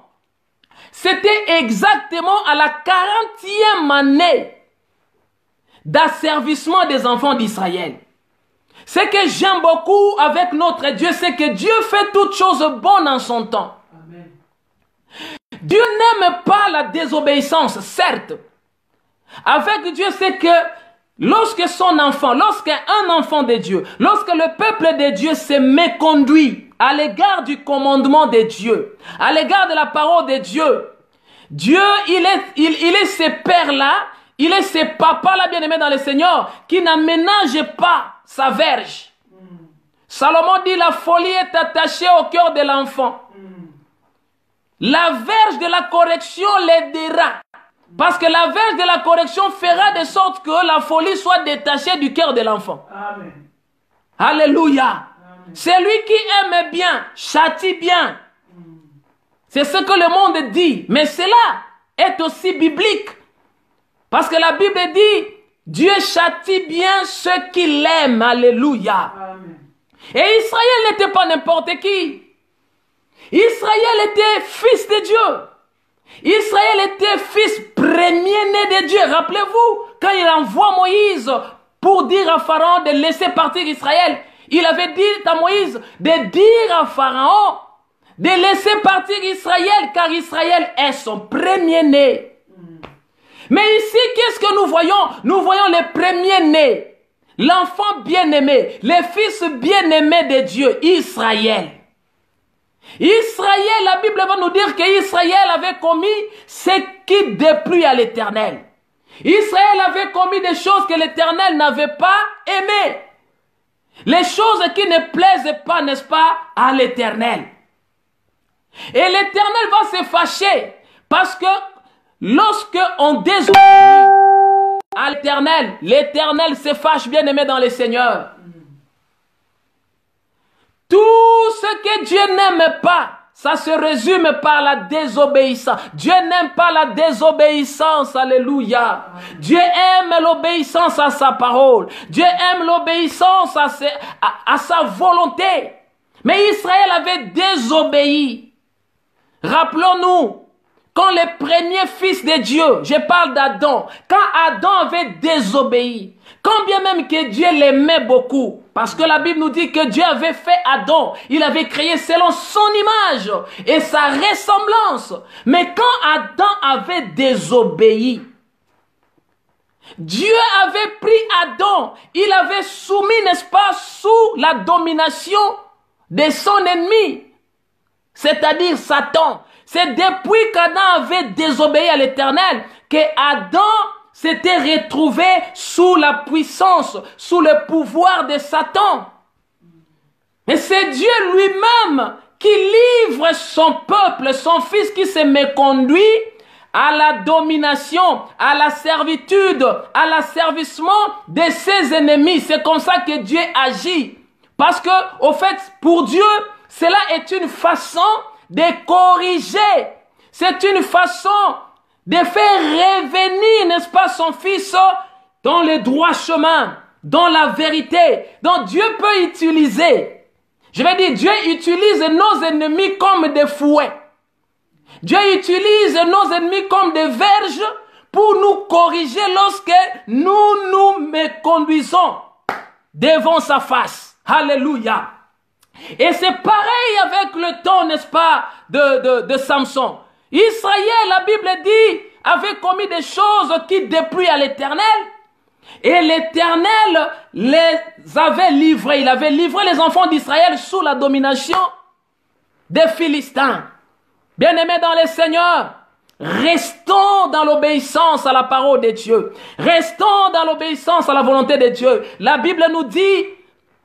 à la 40e année d'asservissement des enfants d'Israël. Ce que j'aime beaucoup avec notre Dieu, c'est que Dieu fait toutes choses bonnes en son temps. Amen. Dieu n'aime pas la désobéissance, certes. Avec Dieu, c'est que lorsque son enfant, lorsqu'un enfant de Dieu, lorsque le peuple de Dieu s'est méconduit à l'égard du commandement de Dieu, à l'égard de la parole de Dieu, Dieu, il est ces pères-là, il est ces papas-là, bien-aimés dans le Seigneur, qui n'aménagent pas sa verge. Salomon dit, la folie est attachée au cœur de l'enfant. La verge de la correction l'aidera. Parce que la verge de la correction fera de sorte que la folie soit détachée du cœur de l'enfant. Amen. Alléluia. Amen. Celui qui aime bien, châtie bien. C'est ce que le monde dit. Mais cela est aussi biblique. Parce que la Bible dit, Dieu châtie bien ceux qui l'aiment. Alléluia. Amen. Et Israël n'était pas n'importe qui. Israël était fils de Dieu. Israël était fils premier-né de Dieu. Rappelez-vous, quand il envoie Moïse pour dire à Pharaon de laisser partir Israël, il avait dit à Moïse de dire à Pharaon de laisser partir Israël, car Israël est son premier-né. Mais ici, qu'est-ce que nous voyons? Nous voyons les premiers-nés, l'enfant bien-aimé, les fils bien-aimés de Dieu, Israël. Israël, la Bible va nous dire qu'Israël avait commis ce qui déplut à l'Éternel. Israël avait commis des choses que l'Éternel n'avait pas aimées. Les choses qui ne plaisent pas, n'est-ce pas, à l'Éternel. Et l'Éternel va se fâcher parce que lorsque on désobéit à l'Éternel, l'Éternel se fâche, bien aimé dans le Seigneur. Tout ce que Dieu n'aime pas, ça se résume par la désobéissance. Dieu n'aime pas la désobéissance, alléluia. Dieu aime l'obéissance à sa parole. Dieu aime l'obéissance à sa volonté. Mais Israël avait désobéi. Rappelons-nous, quand les premiers fils de Dieu, je parle d'Adam, quand Adam avait désobéi, quand bien même que Dieu l'aimait beaucoup, parce que la Bible nous dit que Dieu avait fait Adam, il avait créé selon son image et sa ressemblance. Mais quand Adam avait désobéi, Dieu avait pris Adam, il avait soumis, n'est-ce pas, sous la domination de son ennemi, c'est-à-dire Satan. C'est depuis qu'Adam avait désobéi à l'Éternel que Adam s'était retrouvé sous la puissance, sous le pouvoir de Satan. Mais c'est Dieu lui-même qui livre son peuple, son fils qui se méconduit à la domination, à la servitude, à l'asservissement de ses ennemis. C'est comme ça que Dieu agit. Parce que, au fait, pour Dieu, cela est une façon de corriger. C'est une façon de faire revenir, n'est-ce pas, son fils dans le droit chemin, dans la vérité. Donc Dieu peut utiliser, je vais dire, Dieu utilise nos ennemis comme des fouets. Dieu utilise nos ennemis comme des verges pour nous corriger lorsque nous nous méconduisons devant sa face. Alléluia. Et c'est pareil avec le temps, n'est-ce pas, de Samson. Israël, la Bible dit, avait commis des choses qui dépluient à l'Éternel. Et l'Éternel les avait livrés. Il avait livré les enfants d'Israël sous la domination des Philistins. Bien-aimés dans le Seigneur, restons dans l'obéissance à la parole de Dieu. Restons dans l'obéissance à la volonté de Dieu. La Bible nous dit,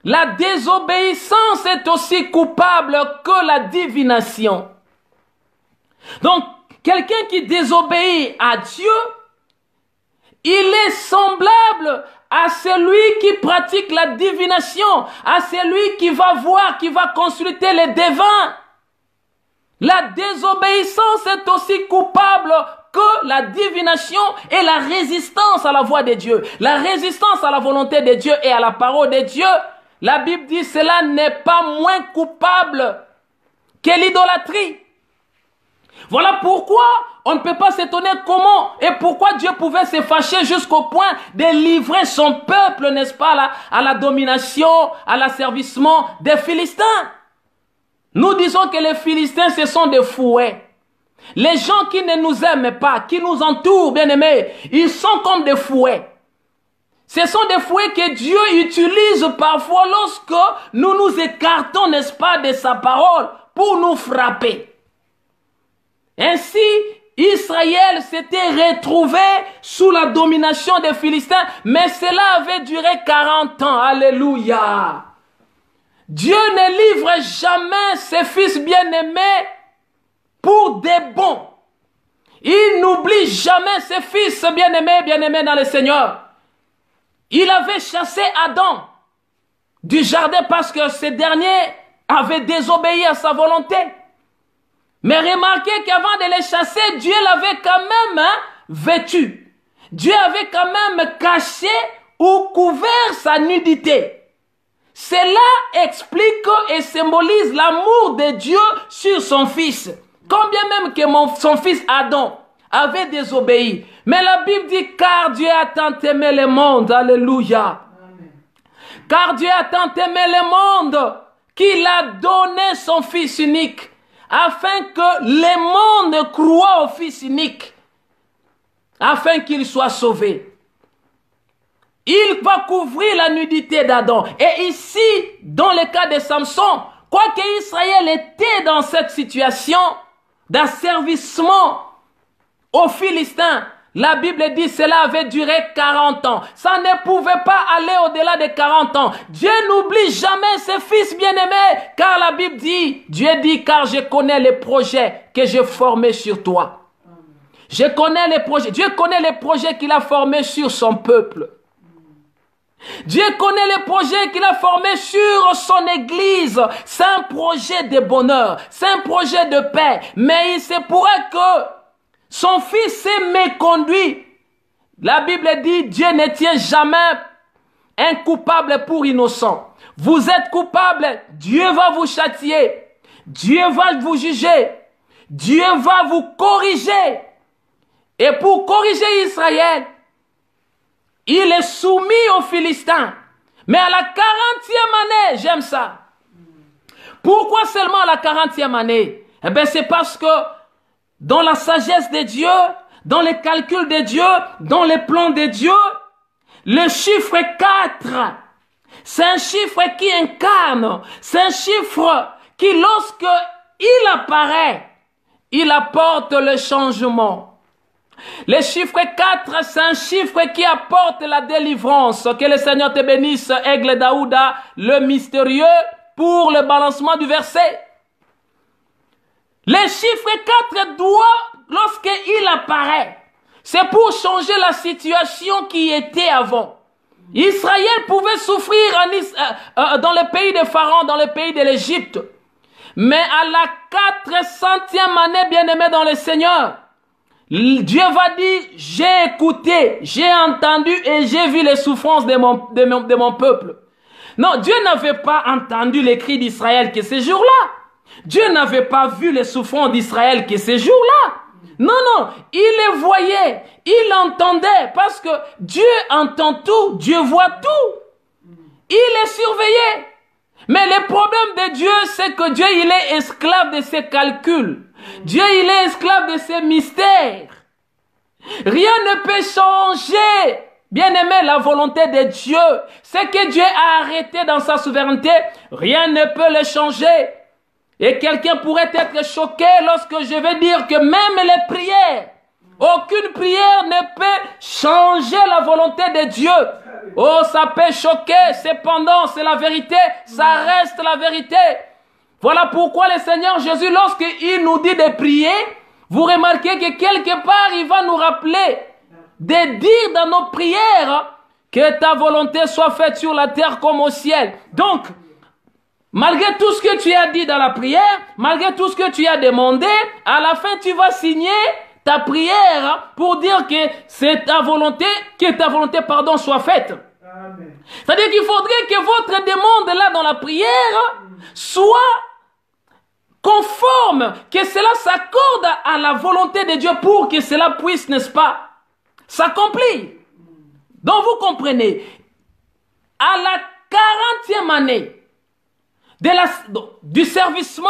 la désobéissance est aussi coupable que la divination. Donc, quelqu'un qui désobéit à Dieu, il est semblable à celui qui pratique la divination, à celui qui va voir, qui va consulter les devins. La désobéissance est aussi coupable que la divination et la résistance à la voix de Dieu. La résistance à la volonté de Dieu et à la parole de Dieu. La Bible dit cela n'est pas moins coupable que l'idolâtrie. Voilà pourquoi on ne peut pas s'étonner comment et pourquoi Dieu pouvait se fâcher jusqu'au point de livrer son peuple, n'est-ce pas, à la domination, à l'asservissement des Philistins. Nous disons que les Philistins, ce sont des fouets. Les gens qui ne nous aiment pas, qui nous entourent, bien-aimés, ils sont comme des fouets. Ce sont des fouets que Dieu utilise parfois lorsque nous nous écartons, n'est-ce pas, de sa parole pour nous frapper. Ainsi, Israël s'était retrouvé sous la domination des Philistins, mais cela avait duré 40 ans. Alléluia. Dieu ne livre jamais ses fils bien-aimés pour des bons. Il n'oublie jamais ses fils bien-aimés dans le Seigneur. Il avait chassé Adam du jardin parce que ce dernier avait désobéi à sa volonté. Mais remarquez qu'avant de les chasser, Dieu l'avait quand même vêtu. Dieu avait quand même caché ou couvert sa nudité. Cela explique et symbolise l'amour de Dieu sur son fils. Combien même que son fils Adam avait désobéi. Mais la Bible dit, car Dieu a tant aimé le monde. Alléluia. Amen. Car Dieu a tant aimé le monde qu'il a donné son fils unique, afin que le monde croie au fils unique, afin qu'il soit sauvé. Il va couvrir la nudité d'Adam. Et ici, dans le cas de Samson, quoique Israël était dans cette situation d'asservissement aux Philistins, la Bible dit que cela avait duré 40 ans. Ça ne pouvait pas aller au-delà de 40 ans. Dieu n'oublie jamais ses fils bien-aimés, car la Bible dit, Dieu dit, car je connais les projets que j'ai formés sur toi. Je connais les projets. Dieu connaît les projets qu'il a formés sur son peuple. Dieu connaît les projets qu'il a formés sur son église. C'est un projet de bonheur, c'est un projet de paix. Mais il se pourrait que son fils s'est méconduit. La Bible dit, Dieu ne tient jamais un coupable pour innocent. Vous êtes coupable, Dieu va vous châtier. Dieu va vous juger. Dieu va vous corriger. Et pour corriger Israël, il est soumis aux Philistins. Mais à la 40e année, j'aime ça. Pourquoi seulement à la 40e année? Eh bien, c'est parce que dans la sagesse de Dieu, dans les calculs de Dieu, dans les plans de Dieu, le chiffre 4, c'est un chiffre qui incarne, c'est un chiffre qui, lorsque il apparaît, il apporte le changement. Le chiffre 4, c'est un chiffre qui apporte la délivrance. Que le Seigneur te bénisse, Aigle Daouda, le mystérieux, pour le balancement du verset. Le chiffre 4 doit, lorsqu'il apparaît, c'est pour changer la situation qui était avant. Israël pouvait souffrir dans le pays de Pharaon, dans le pays de l'Égypte. Mais à la 400e année, bien-aimé dans le Seigneur, Dieu va dire, j'ai écouté, j'ai entendu et j'ai vu les souffrances de mon peuple. Non, Dieu n'avait pas entendu les cris d'Israël que ce jour-là. Dieu n'avait pas vu les souffrances d'Israël que ces jours-là. Non, non, il les voyait, il entendait, parce que Dieu entend tout, Dieu voit tout. Il les surveillait. Mais le problème de Dieu, c'est que Dieu, il est esclave de ses calculs. Dieu, il est esclave de ses mystères. Rien ne peut changer, bien-aimé, la volonté de Dieu. Ce que Dieu a arrêté dans sa souveraineté, rien ne peut le changer. Et quelqu'un pourrait être choqué lorsque je vais dire que même les prières, aucune prière ne peut changer la volonté de Dieu. Oh, ça peut choquer, cependant, c'est la vérité, ça reste la vérité. Voilà pourquoi le Seigneur Jésus, lorsqu'il nous dit de prier, vous remarquez que quelque part, il va nous rappeler de dire dans nos prières que ta volonté soit faite sur la terre comme au ciel. Donc, malgré tout ce que tu as dit dans la prière, malgré tout ce que tu as demandé, à la fin, tu vas signer ta prière pour dire que c'est ta volonté, soit faite. C'est-à-dire qu'il faudrait que votre demande là dans la prière soit conforme, que cela s'accorde à la volonté de Dieu pour que cela puisse, n'est-ce pas, s'accomplir. Donc vous comprenez, à la 40e année du servissement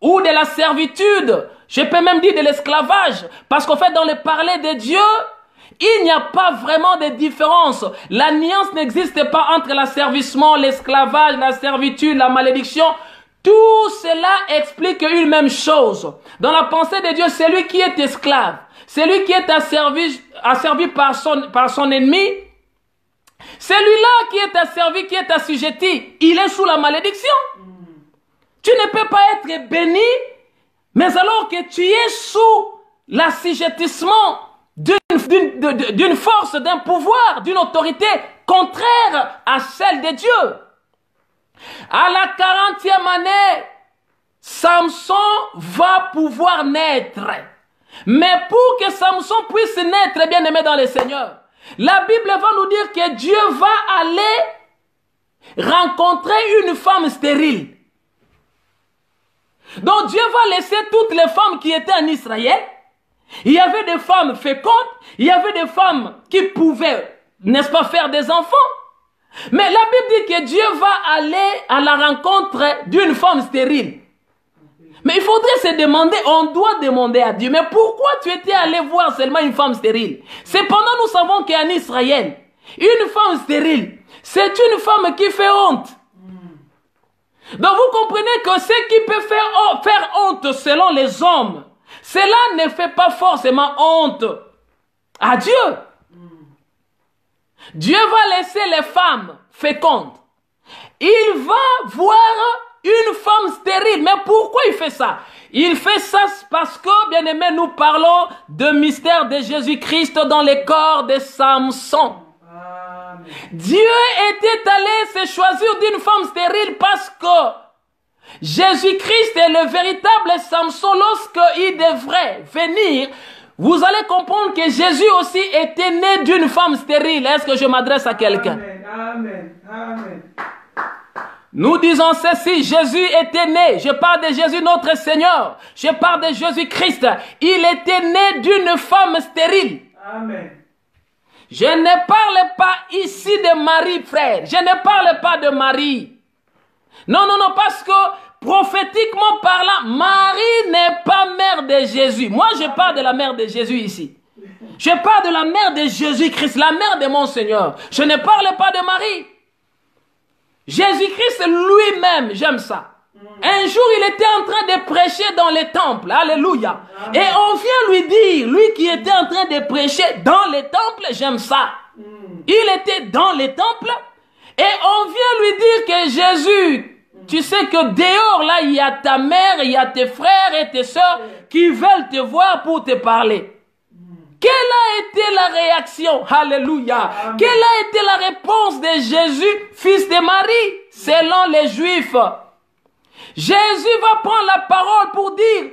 ou de la servitude, je peux même dire de l'esclavage, parce qu'en fait dans le parler de Dieu, il n'y a pas vraiment de différence. La nuance n'existe pas entre l'asservissement, l'esclavage, la servitude, la malédiction. Tout cela explique une même chose. Dans la pensée de Dieu, celui qui est esclave, celui qui est asservi par son ennemi, celui-là qui est asservi, qui est assujetti, il est sous la malédiction. Tu ne peux pas être béni, mais alors que tu es sous l'assujettissement d'une force, d'un pouvoir, d'une autorité contraire à celle de Dieu. À la 40e année, Samson va pouvoir naître. Mais pour que Samson puisse naître, bien aimé dans le Seigneur, la Bible va nous dire que Dieu va aller rencontrer une femme stérile. Donc Dieu va laisser toutes les femmes qui étaient en Israël. Il y avait des femmes fécondes, il y avait des femmes qui pouvaient, n'est-ce pas, faire des enfants. Mais la Bible dit que Dieu va aller à la rencontre d'une femme stérile. Mais il faudrait se demander, on doit demander à Dieu, mais pourquoi tu étais allé voir seulement une femme stérile? Cependant, nous savons qu'en Israël, une femme stérile, c'est une femme qui fait honte. Donc vous comprenez que ce qui peut faire honte selon les hommes, cela ne fait pas forcément honte à Dieu. Dieu va laisser les femmes fécondes. Il va voir une femme stérile. Mais pourquoi il fait ça? Il fait ça parce que, bien aimé, nous parlons de mystère de Jésus-Christ dans le corps de Samson. Dieu était allé se choisir d'une femme stérile parce que Jésus-Christ est le véritable Samson. Lorsqu'il devrait venir, vous allez comprendre que Jésus aussi était né d'une femme stérile. Est-ce que je m'adresse à quelqu'un? Amen. Amen. Nous disons ceci, Jésus était né. Je parle de Jésus notre Seigneur. Je parle de Jésus-Christ. Il était né d'une femme stérile. Amen. Je ne parle pas ici de Marie, frère. Je ne parle pas de Marie. Non, non, non, parce que prophétiquement parlant, Marie n'est pas mère de Jésus. Moi, je parle de la mère de Jésus ici. Je parle de la mère de Jésus-Christ, la mère de mon Seigneur. Je ne parle pas de Marie. Jésus-Christ lui-même, j'aime ça. Un jour, il était en train de prêcher dans les temples. Alléluia. Et on vient lui dire, lui qui était en train de prêcher dans les temples, j'aime ça. Il était dans les temples et on vient lui dire que Jésus, tu sais que dehors, là, il y a ta mère, il y a tes frères et tes sœurs qui veulent te voir pour te parler. Quelle a été la réaction? Alléluia. Quelle a été la réponse de Jésus, fils de Marie, selon les Juifs? Jésus va prendre la parole pour dire,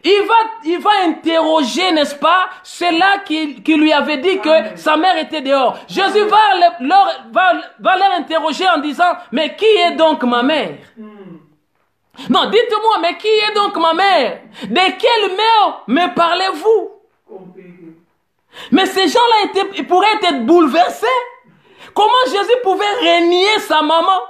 il va interroger, n'est-ce pas, ceux-là qui lui avait dit que sa mère était dehors. Jésus va leur interroger en disant, mais qui est donc ma mère? Non, dites-moi, mais qui est donc ma mère? De quelle mère me parlez-vous? Mais ces gens-là pourraient être bouleversés. Comment Jésus pouvait renier sa maman?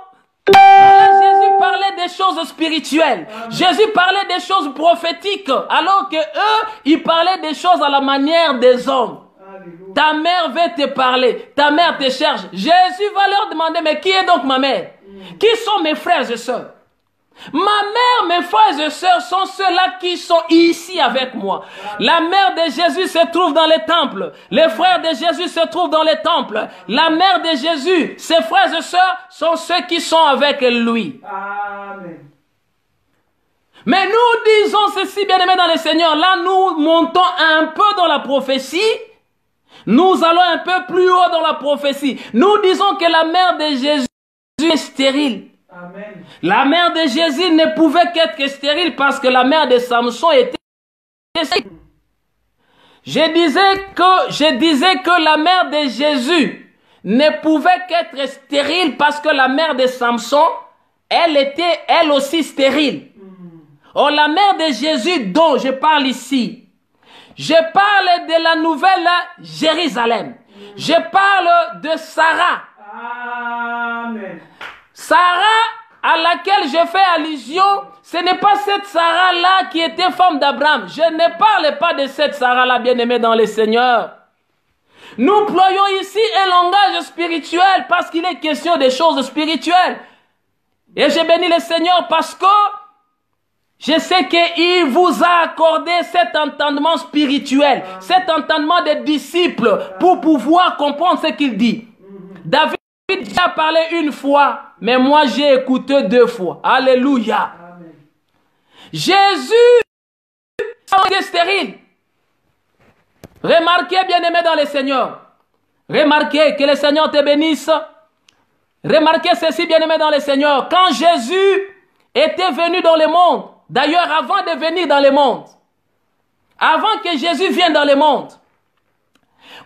Jésus parlait des choses spirituelles. Jésus parlait des choses prophétiques. Alors que eux, ils parlaient des choses à la manière des hommes. Ta mère veut te parler. Ta mère te cherche. Jésus va leur demander, mais qui est donc ma mère? Qui sont mes frères et sœurs? Ma mère, mes frères et sœurs sont ceux-là qui sont ici avec moi. La mère de Jésus se trouve dans les temples. Les frères de Jésus se trouvent dans les temples. La mère de Jésus, ses frères et sœurs sont ceux qui sont avec lui. Amen. Mais nous disons ceci, bien-aimés dans le Seigneur. Là, nous montons un peu dans la prophétie. Nous allons un peu plus haut dans la prophétie. Nous disons que la mère de Jésus est stérile. Amen. La mère de Jésus ne pouvait qu'être stérile parce que la mère de Samson était stérile. Je disais que la mère de Jésus ne pouvait qu'être stérile parce que la mère de Samson, elle était elle aussi stérile. Or la mère de Jésus dont je parle ici, je parle de la nouvelle Jérusalem. Je parle de Sarah. Amen. Sarah à laquelle je fais allusion, ce n'est pas cette Sarah-là qui était femme d'Abraham. Je ne parle pas de cette Sarah-là, bien-aimée dans le Seigneur. Nous employons ici un langage spirituel parce qu'il est question des choses spirituelles. Et je bénis le Seigneur parce que je sais qu'il vous a accordé cet entendement spirituel, cet entendement des disciples pour pouvoir comprendre ce qu'il dit. David a parlé une fois, mais moi j'ai écouté 2 fois. Alléluia. Amen. Jésus est stérile. Remarquez, bien-aimés dans le Seigneur. Remarquez, que le Seigneur te bénisse. Remarquez ceci, bien-aimés dans le Seigneur. Quand Jésus était venu dans le monde, d'ailleurs avant de venir dans le monde, avant que Jésus vienne dans le monde,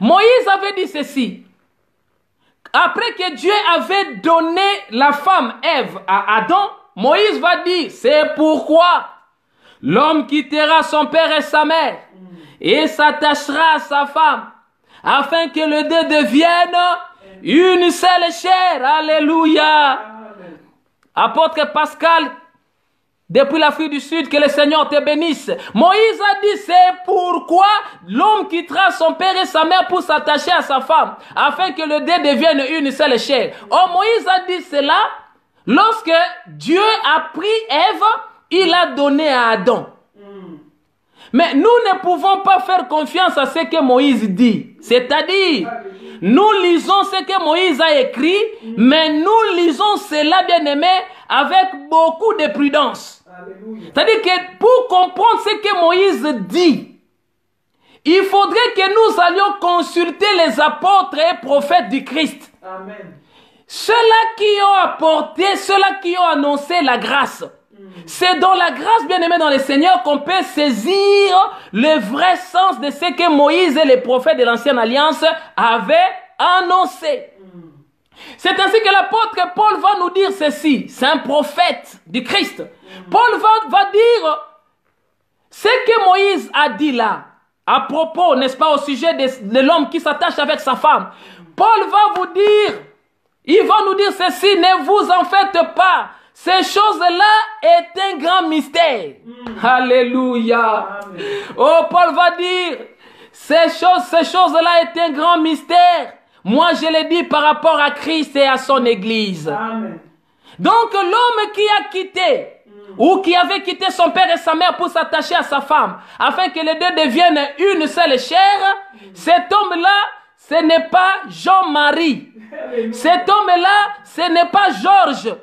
Moïse avait dit ceci. Après que Dieu avait donné la femme Ève à Adam, Moïse va dire, c'est pourquoi l'homme quittera son père et sa mère et s'attachera à sa femme, afin que les deux deviennent une seule chair. Alléluia. Apôtre Pascal, depuis l'Afrique du Sud, que le Seigneur te bénisse. Moïse a dit, c'est pourquoi l'homme quittera son père et sa mère pour s'attacher à sa femme, afin que les deux deviennent une seule chair. Or, Moïse a dit cela lorsque Dieu a pris Ève, il a donné à Adam. Mais nous ne pouvons pas faire confiance à ce que Moïse dit. C'est-à-dire, nous lisons ce que Moïse a écrit, mais nous lisons cela, bien-aimé, avec beaucoup de prudence. C'est-à-dire que pour comprendre ce que Moïse dit, il faudrait que nous allions consulter les apôtres et prophètes du Christ. Amen. Ceux-là qui ont apporté, ceux-là qui ont annoncé la grâce. C'est dans la grâce, bien-aimée dans le Seigneur, qu'on peut saisir le vrai sens de ce que Moïse et les prophètes de l'Ancienne Alliance avaient annoncé. C'est ainsi que l'apôtre Paul va nous dire ceci. C'est un prophète du Christ. Paul va dire ce que Moïse a dit là, à propos, n'est-ce pas, au sujet de l'homme qui s'attache avec sa femme. Paul va vous dire, il va nous dire ceci, ne vous en faites pas. Ces choses-là est un grand mystère. Alléluia. Amen. Oh, Paul va dire, ces choses-là est un grand mystère. Moi, je l'ai dit par rapport à Christ et à son Église. Amen. Donc, l'homme qui a quitté, ou qui avait quitté son père et sa mère pour s'attacher à sa femme, afin que les deux deviennent une seule chair, cet homme-là, ce n'est pas Jean-Marie. Cet homme-là, ce n'est pas Georges.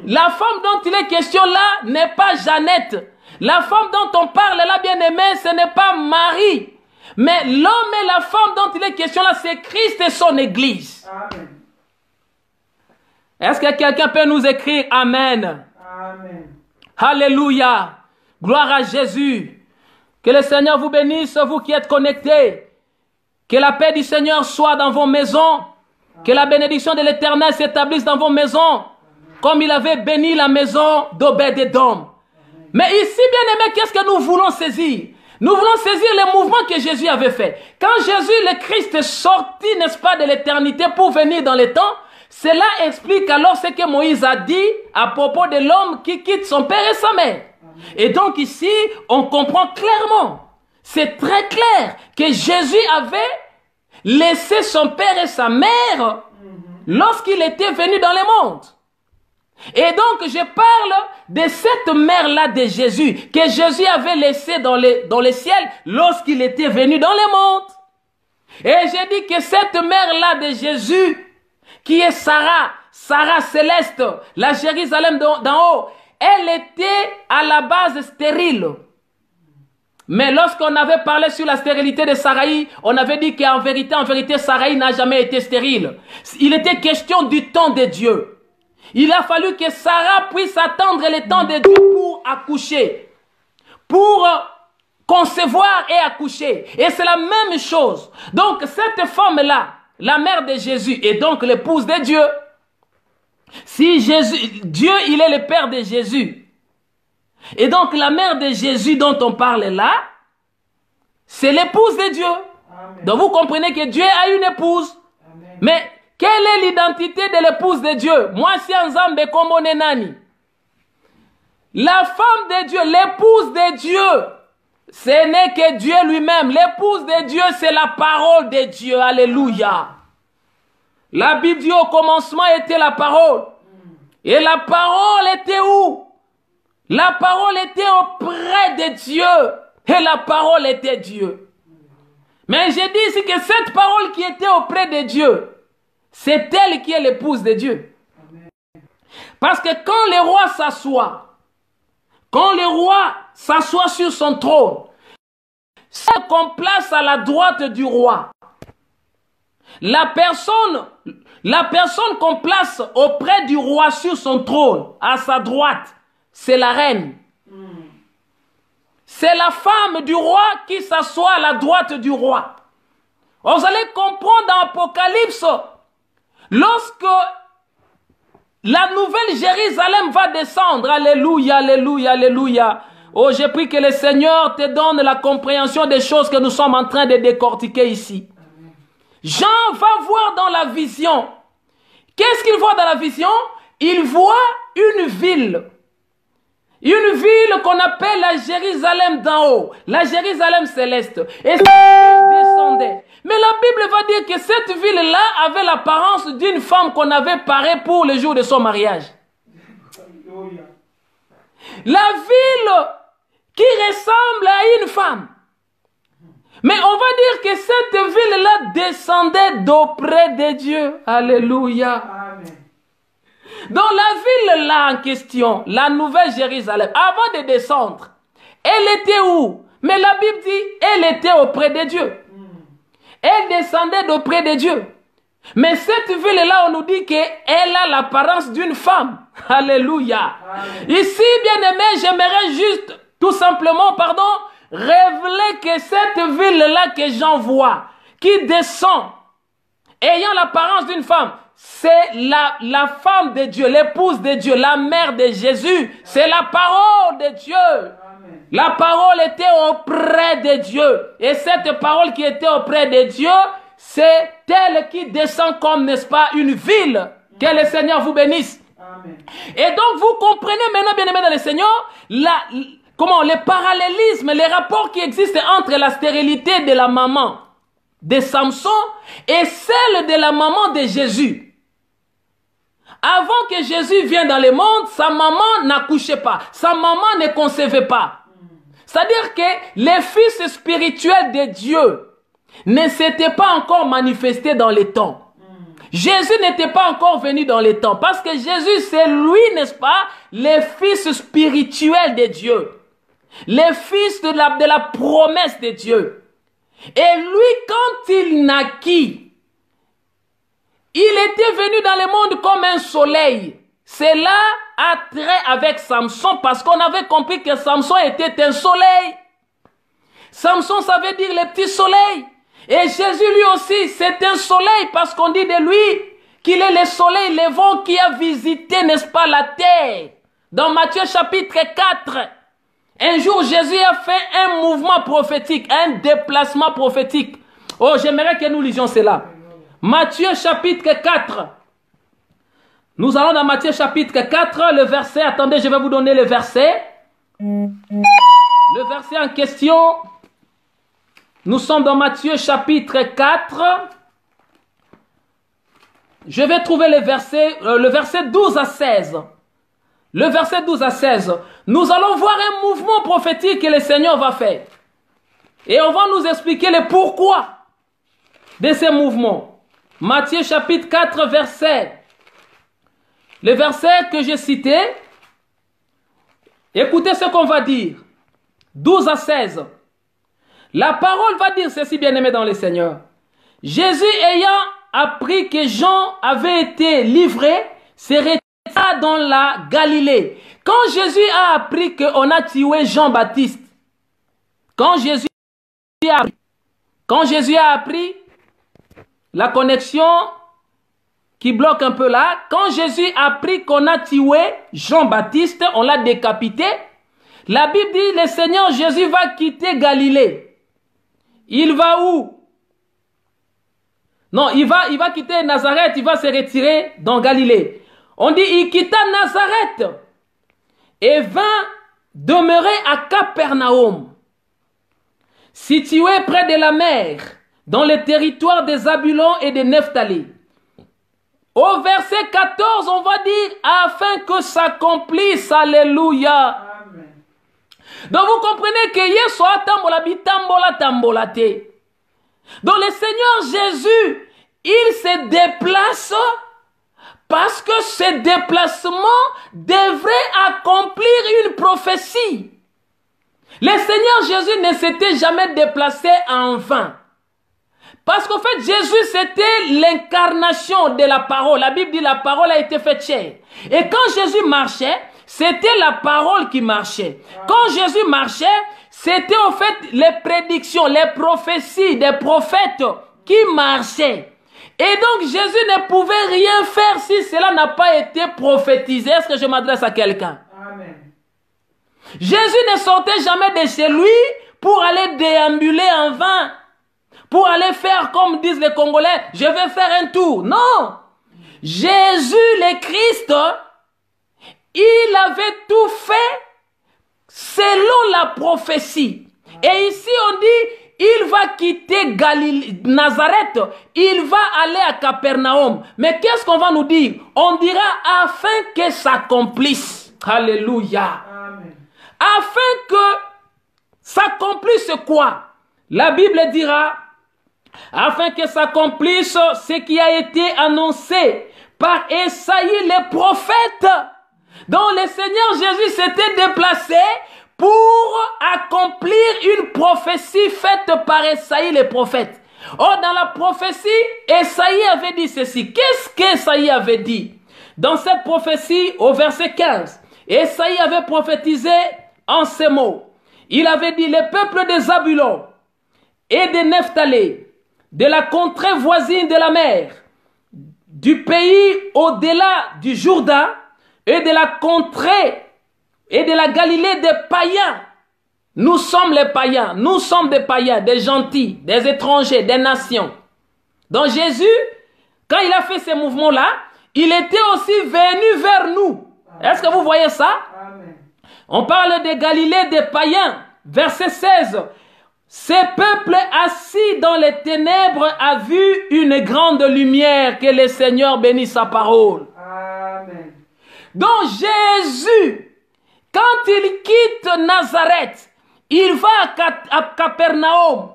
La femme dont il est question là n'est pas Jeannette. La femme dont on parle là, bien-aimé, ce n'est pas Marie. Mais l'homme et la femme dont il est question là, c'est Christ et son Église. Amen. Est-ce que quelqu'un peut nous écrire Amen? Amen. Alléluia. Gloire à Jésus. Que le Seigneur vous bénisse, vous qui êtes connectés. Que la paix du Seigneur soit dans vos maisons. Que la bénédiction de l'Éternel s'établisse dans vos maisons. comme il avait béni la maison d'Obed-Édom. Mais ici, bien aimé, qu'est-ce que nous voulons saisir? Nous voulons saisir les mouvements que Jésus avait fait. Quand Jésus le Christ est sorti, n'est-ce pas, de l'éternité pour venir dans les temps, cela explique alors ce que Moïse a dit à propos de l'homme qui quitte son père et sa mère. Et donc ici, on comprend clairement, c'est très clair que Jésus avait laissé son père et sa mère lorsqu'il était venu dans le monde. Et donc je parle de cette mère-là de Jésus, que Jésus avait laissée dans le ciel lorsqu'il était venu dans le monde. Et j'ai dit que cette mère-là de Jésus, qui est Sarah céleste, la Jérusalem d'en haut, elle était à la base stérile. Mais lorsqu'on avait parlé sur la stérilité de Saraï, on avait dit qu'en vérité, Saraï n'a jamais été stérile. Il était question du temps de Dieu. Il a fallu que Sarah puisse attendre le temps de Dieu pour accoucher, pour concevoir et accoucher. Et c'est la même chose. Donc cette femme-là, la mère de Jésus, est donc l'épouse de Dieu. Si Dieu, il est le père de Jésus. Et donc la mère de Jésus dont on parle là, c'est l'épouse de Dieu. Amen. Donc vous comprenez que Dieu a une épouse. Amen. Mais quelle est l'identité de l'épouse de Dieu? Moi, si Nzambe comme nani. La femme de Dieu, l'épouse de Dieu, ce n'est que Dieu lui-même. L'épouse de Dieu, c'est la parole de Dieu. Alléluia. La Bible dit au commencement était la parole. Et la parole était où? La parole était auprès de Dieu. Et la parole était Dieu. Mais j'ai dit ici que cette parole qui était auprès de Dieu, c'est elle qui est l'épouse de Dieu. Parce que quand le roi s'assoit sur son trône, c'est qu'on place à la droite du roi. La personne qu'on place auprès du roi sur son trône, à sa droite, c'est la reine. C'est la femme du roi qui s'assoit à la droite du roi. Vous allez comprendre dans l'Apocalypse, lorsque la nouvelle Jérusalem va descendre, alléluia, alléluia, alléluia. Oh, j'ai pris que le Seigneur te donne la compréhension des choses que nous sommes en train de décortiquer ici. Jean va voir dans la vision. Qu'est-ce qu'il voit dans la vision? Il voit une ville. Une ville qu'on appelle la Jérusalem d'en haut, la Jérusalem céleste. Et cette ville descendait. Mais la Bible va dire que cette ville-là avait l'apparence d'une femme qu'on avait parée pour le jour de son mariage. La ville qui ressemble à une femme. Mais on va dire que cette ville-là descendait d'auprès de Dieu. Alléluia. Amen. Dans la ville-là en question, la nouvelle Jérusalem, avant de descendre, elle était où? Mais la Bible dit, elle était auprès de Dieu. Elle descendait d'auprès de Dieu. Mais cette ville-là, on nous dit qu'elle a l'apparence d'une femme. Alléluia. Amen. Ici, bien aimé, j'aimerais juste, tout simplement, révéler que cette ville-là que Jean voit, qui descend, ayant l'apparence d'une femme, c'est la femme de Dieu, l'épouse de Dieu, la mère de Jésus. C'est la parole de Dieu. Amen. La parole était auprès de Dieu. Et cette parole qui était auprès de Dieu, c'est elle qui descend comme, n'est-ce pas, une ville. Que le Seigneur vous bénisse. Amen. Et donc, vous comprenez maintenant, bien aimé dans le Seigneur, les parallélismes, les rapports qui existent entre la stérilité de la maman de Samson et celle de la maman de Jésus. Avant que Jésus vienne dans le monde, sa maman n'accouchait pas. Sa maman ne concevait pas. C'est-à-dire que les fils spirituels de Dieu ne s'étaient pas encore manifestés dans les temps. Jésus n'était pas encore venu dans les temps. Parce que Jésus, c'est lui, n'est-ce pas, les fils spirituels de Dieu. Les fils de la promesse de Dieu. Et lui, quand il naquit, il était venu dans le monde comme un soleil. Cela a trait avec Samson parce qu'on avait compris que Samson était un soleil. Samson, ça veut dire le petit soleil. Et Jésus lui aussi, c'est un soleil parce qu'on dit de lui qu'il est le soleil levant qui a visité, n'est-ce pas, la terre. Dans Matthieu chapitre 4, un jour Jésus a fait un mouvement prophétique, un déplacement prophétique. Oh, j'aimerais que nous lisions cela. Matthieu chapitre 4. Nous allons dans Matthieu chapitre 4, le verset, attendez, je vais vous donner le verset. Le verset en question, nous sommes dans Matthieu chapitre 4. Je vais trouver le verset 12 à 16. Le verset 12 à 16. Nous allons voir un mouvement prophétique que le Seigneur va faire. Et on va nous expliquer le pourquoi de ces mouvements. Matthieu chapitre 4, verset. Le verset que j'ai cité. Écoutez ce qu'on va dire. 12 à 16. La parole va dire ceci, bien-aimé dans le Seigneur. Jésus ayant appris que Jean avait été livré, s'est retiré dans la Galilée. Quand Jésus a appris qu'on a tué Jean-Baptiste, quand Jésus a appris, la connexion qui bloque un peu là, quand Jésus a appris qu'on a tué Jean-Baptiste, on l'a décapité, la Bible dit le Seigneur Jésus va quitter Galilée. Il va où? Non, il va quitter Nazareth, il va se retirer dans Galilée. On dit il quitta Nazareth et vint demeurer à Capernaum, situé près de la mer, dans le territoire des Zabulon et des Nephtali. Au verset 14, on va dire afin que s'accomplisse, alléluia. Amen. Donc vous comprenez que Yeshua tambola bitambola tambola te. Donc le Seigneur Jésus, il se déplace parce que ce déplacement devrait accomplir une prophétie. Le Seigneur Jésus ne s'était jamais déplacé en vain. Parce qu'en fait, Jésus, c'était l'incarnation de la parole. La Bible dit la parole a été faite chair. Et quand Jésus marchait, c'était la parole qui marchait. Quand Jésus marchait, c'était en fait les prédictions, les prophéties des prophètes qui marchaient. Et donc Jésus ne pouvait rien faire si cela n'a pas été prophétisé. Est-ce que je m'adresse à quelqu'un? Amen. Jésus ne sortait jamais de chez lui pour aller déambuler en vain, pour aller faire comme disent les Congolais, je vais faire un tour. Non! Jésus le Christ, il avait tout fait selon la prophétie. Et ici on dit, il va quitter Nazareth, il va aller à Capernaum. Mais qu'est-ce qu'on va nous dire? On dira afin que s'accomplisse. Alléluia. Amen. Afin que s'accomplisse quoi? La Bible dira, afin que s'accomplisse ce qui a été annoncé par Esaïe le prophète, dont le Seigneur Jésus s'était déplacé pour accomplir une prophétie faite par Esaïe le prophète. Or, dans la prophétie, Esaïe avait dit ceci. Qu'est-ce qu'Esaïe avait dit? Dans cette prophétie, au verset 15, Esaïe avait prophétisé en ces mots. Il avait dit, le peuple des Zabulon et des Nephtali, de la contrée voisine de la mer, du pays au-delà du Jourdain et de la contrée et de la Galilée des païens. Nous sommes les païens, nous sommes des païens, des gentils, des étrangers, des nations. Donc Jésus, quand il a fait ces mouvements-là, il était aussi venu vers nous. Est-ce que vous voyez ça? Amen. On parle de Galilée des païens. Verset 16. Ces peuples assis dans les ténèbres a vu une grande lumière, que le Seigneur bénisse sa parole. Amen. Donc Jésus, quand il quitte Nazareth, il va à Capernaum.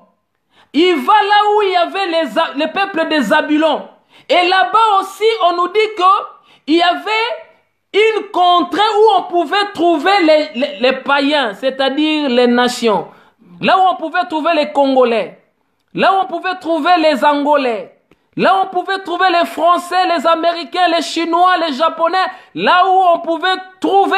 Il va là où il y avait les peuples des Zabulon. Et là-bas aussi, on nous dit qu'il y avait une contrée où on pouvait trouver les païens, c'est-à-dire les nations. Là où on pouvait trouver les Congolais. Là où on pouvait trouver les Angolais. Là où on pouvait trouver les Français, les Américains, les Chinois, les Japonais. Là où on pouvait trouver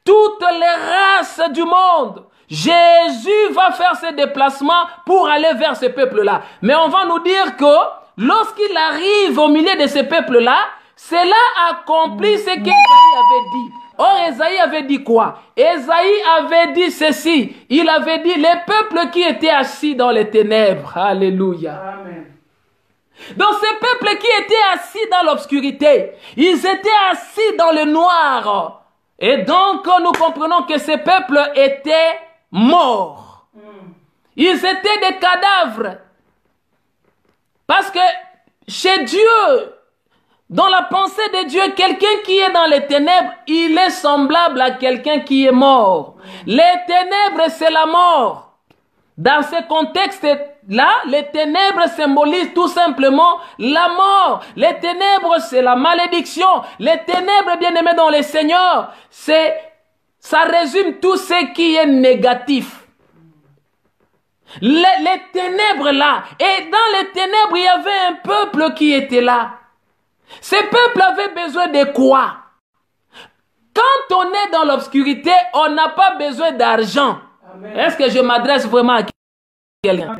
toutes les races du monde. Jésus va faire ses déplacements pour aller vers ce peuple-là. Mais on va nous dire que lorsqu'il arrive au milieu de ce peuple-là, cela accomplit ce qu'Ésaïe avait dit. Or, Ésaïe avait dit quoi? Ésaïe avait dit ceci. Il avait dit, les peuples qui étaient assis dans les ténèbres. Alléluia. Amen. Donc, ces peuples qui étaient assis dans l'obscurité, ils étaient assis dans le noir. Et donc, nous comprenons que ces peuples étaient morts. Ils étaient des cadavres. Parce que chez Dieu, dans la pensée de Dieu, quelqu'un qui est dans les ténèbres, il est semblable à quelqu'un qui est mort. Les ténèbres, c'est la mort. Dans ce contexte-là, les ténèbres symbolisent tout simplement la mort. Les ténèbres, c'est la malédiction. Les ténèbres, bien-aimés dans le Seigneur, ça résume tout ce qui est négatif. Les ténèbres là, et dans les ténèbres, il y avait un peuple qui était là. Ce peuple avait besoin de quoi? Quand on est dans l'obscurité, on n'a pas besoin d'argent. Est-ce que je m'adresse vraiment à quelqu'un?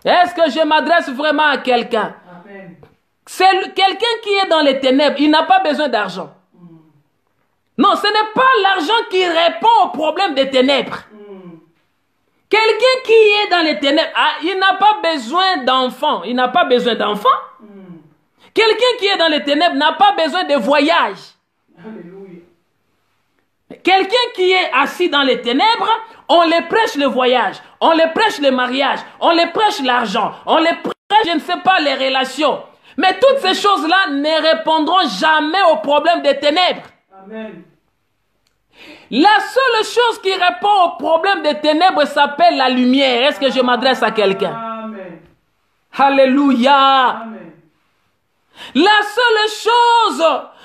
Est-ce que je m'adresse vraiment à quelqu'un? C'est quelqu'un qui est dans les ténèbres, il n'a pas besoin d'argent. Non, ce n'est pas l'argent qui répond au problème des ténèbres. Quelqu'un qui est dans les ténèbres, il n'a pas besoin d'enfants. Il n'a pas besoin d'enfants. Quelqu'un qui est dans les ténèbres n'a pas besoin de voyage. Alléluia. Quelqu'un qui est assis dans les ténèbres, on les prêche le voyage, on les prêche le mariage, on les prêche l'argent, on les prêche, je ne sais pas, les relations. Mais toutes ces choses-là ne répondront jamais au problème des ténèbres. Amen. La seule chose qui répond au problème des ténèbres s'appelle la lumière. Est-ce que je m'adresse à quelqu'un? Amen. Alléluia. Amen. La seule chose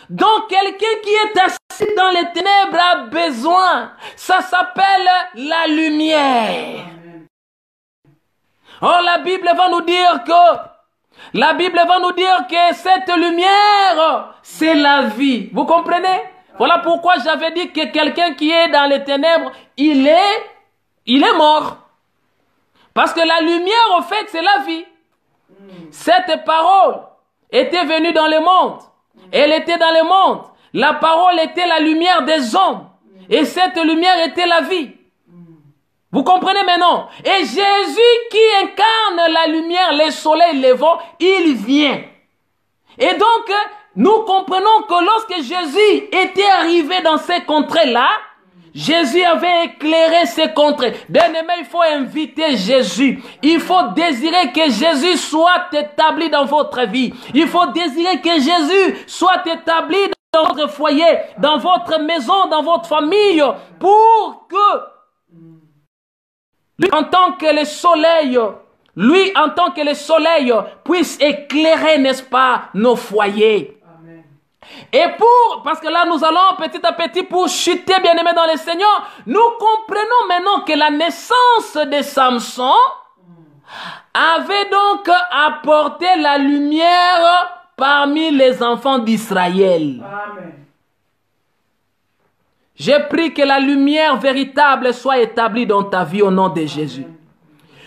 dont quelqu'un qui est assis dans les ténèbres a besoin, ça s'appelle la lumière. Amen. Oh, la Bible va nous dire que cette lumière, c'est la vie. Vous comprenez? Voilà pourquoi j'avais dit que quelqu'un qui est dans les ténèbres, il est mort. Parce que la lumière, au fait, c'est la vie. Cette parole était venue dans le monde. Elle était dans le monde. La parole était la lumière des hommes. Et cette lumière était la vie. Vous comprenez maintenant? Et Jésus qui incarne la lumière, le soleil levant, il vient. Et donc, nous comprenons que lorsque Jésus était arrivé dans ces contrées-là, Jésus avait éclairé ces contrées. Bien-aimé, il faut inviter Jésus. Il faut désirer que Jésus soit établi dans votre vie. Il faut désirer que Jésus soit établi dans votre foyer, dans votre maison, dans votre famille, pour que, lui, en tant que le soleil, puisse éclairer, n'est-ce pas, nos foyers. Et parce que là nous allons petit à petit pour chuter, bien-aimés dans le Seigneur, nous comprenons maintenant que la naissance de Samson avait donc apporté la lumière parmi les enfants d'Israël. Amen. J'ai pris que la lumière véritable soit établie dans ta vie au nom de Jésus.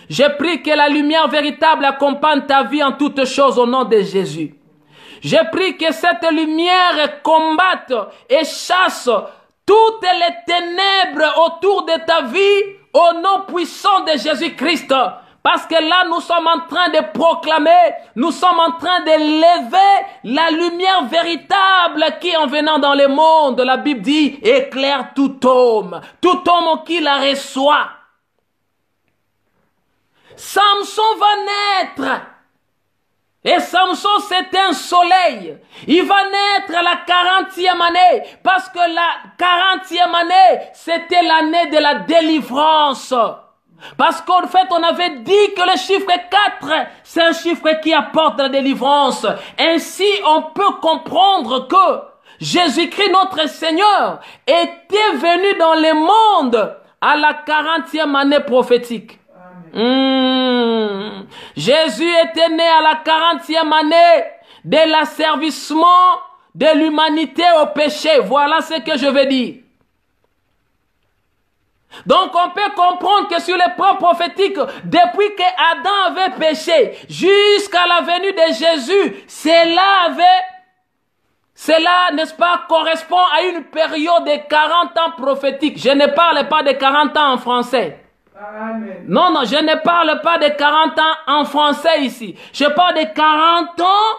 J'ai pris que la lumière véritable accompagne ta vie en toutes choses au nom de Jésus. J'ai pris que cette lumière combatte et chasse toutes les ténèbres autour de ta vie au nom puissant de Jésus-Christ. Parce que là, nous sommes en train de proclamer, nous sommes en train de lever la lumière véritable qui, en venant dans le monde, la Bible dit, éclaire tout homme qui la reçoit. Samson va naître. Et Samson, c'est un soleil. Il va naître à la 40e année. Parce que la 40e année, c'était l'année de la délivrance. Parce qu'en fait, on avait dit que le chiffre 4, c'est un chiffre qui apporte la délivrance. Ainsi, on peut comprendre que Jésus-Christ, notre Seigneur, était venu dans le monde à la 40e année prophétique. Jésus était né à la 40e année de l'asservissement de l'humanité au péché. Voilà ce que je veux dire. Donc on peut comprendre que sur les plans prophétiques, depuis que Adam avait péché jusqu'à la venue de Jésus, cela, n'est-ce pas, correspond à une période de 40 ans prophétique. Je ne parle pas de 40 ans en français. Amen. Non, non, je ne parle pas de 40 ans en français ici. Je parle de 40 ans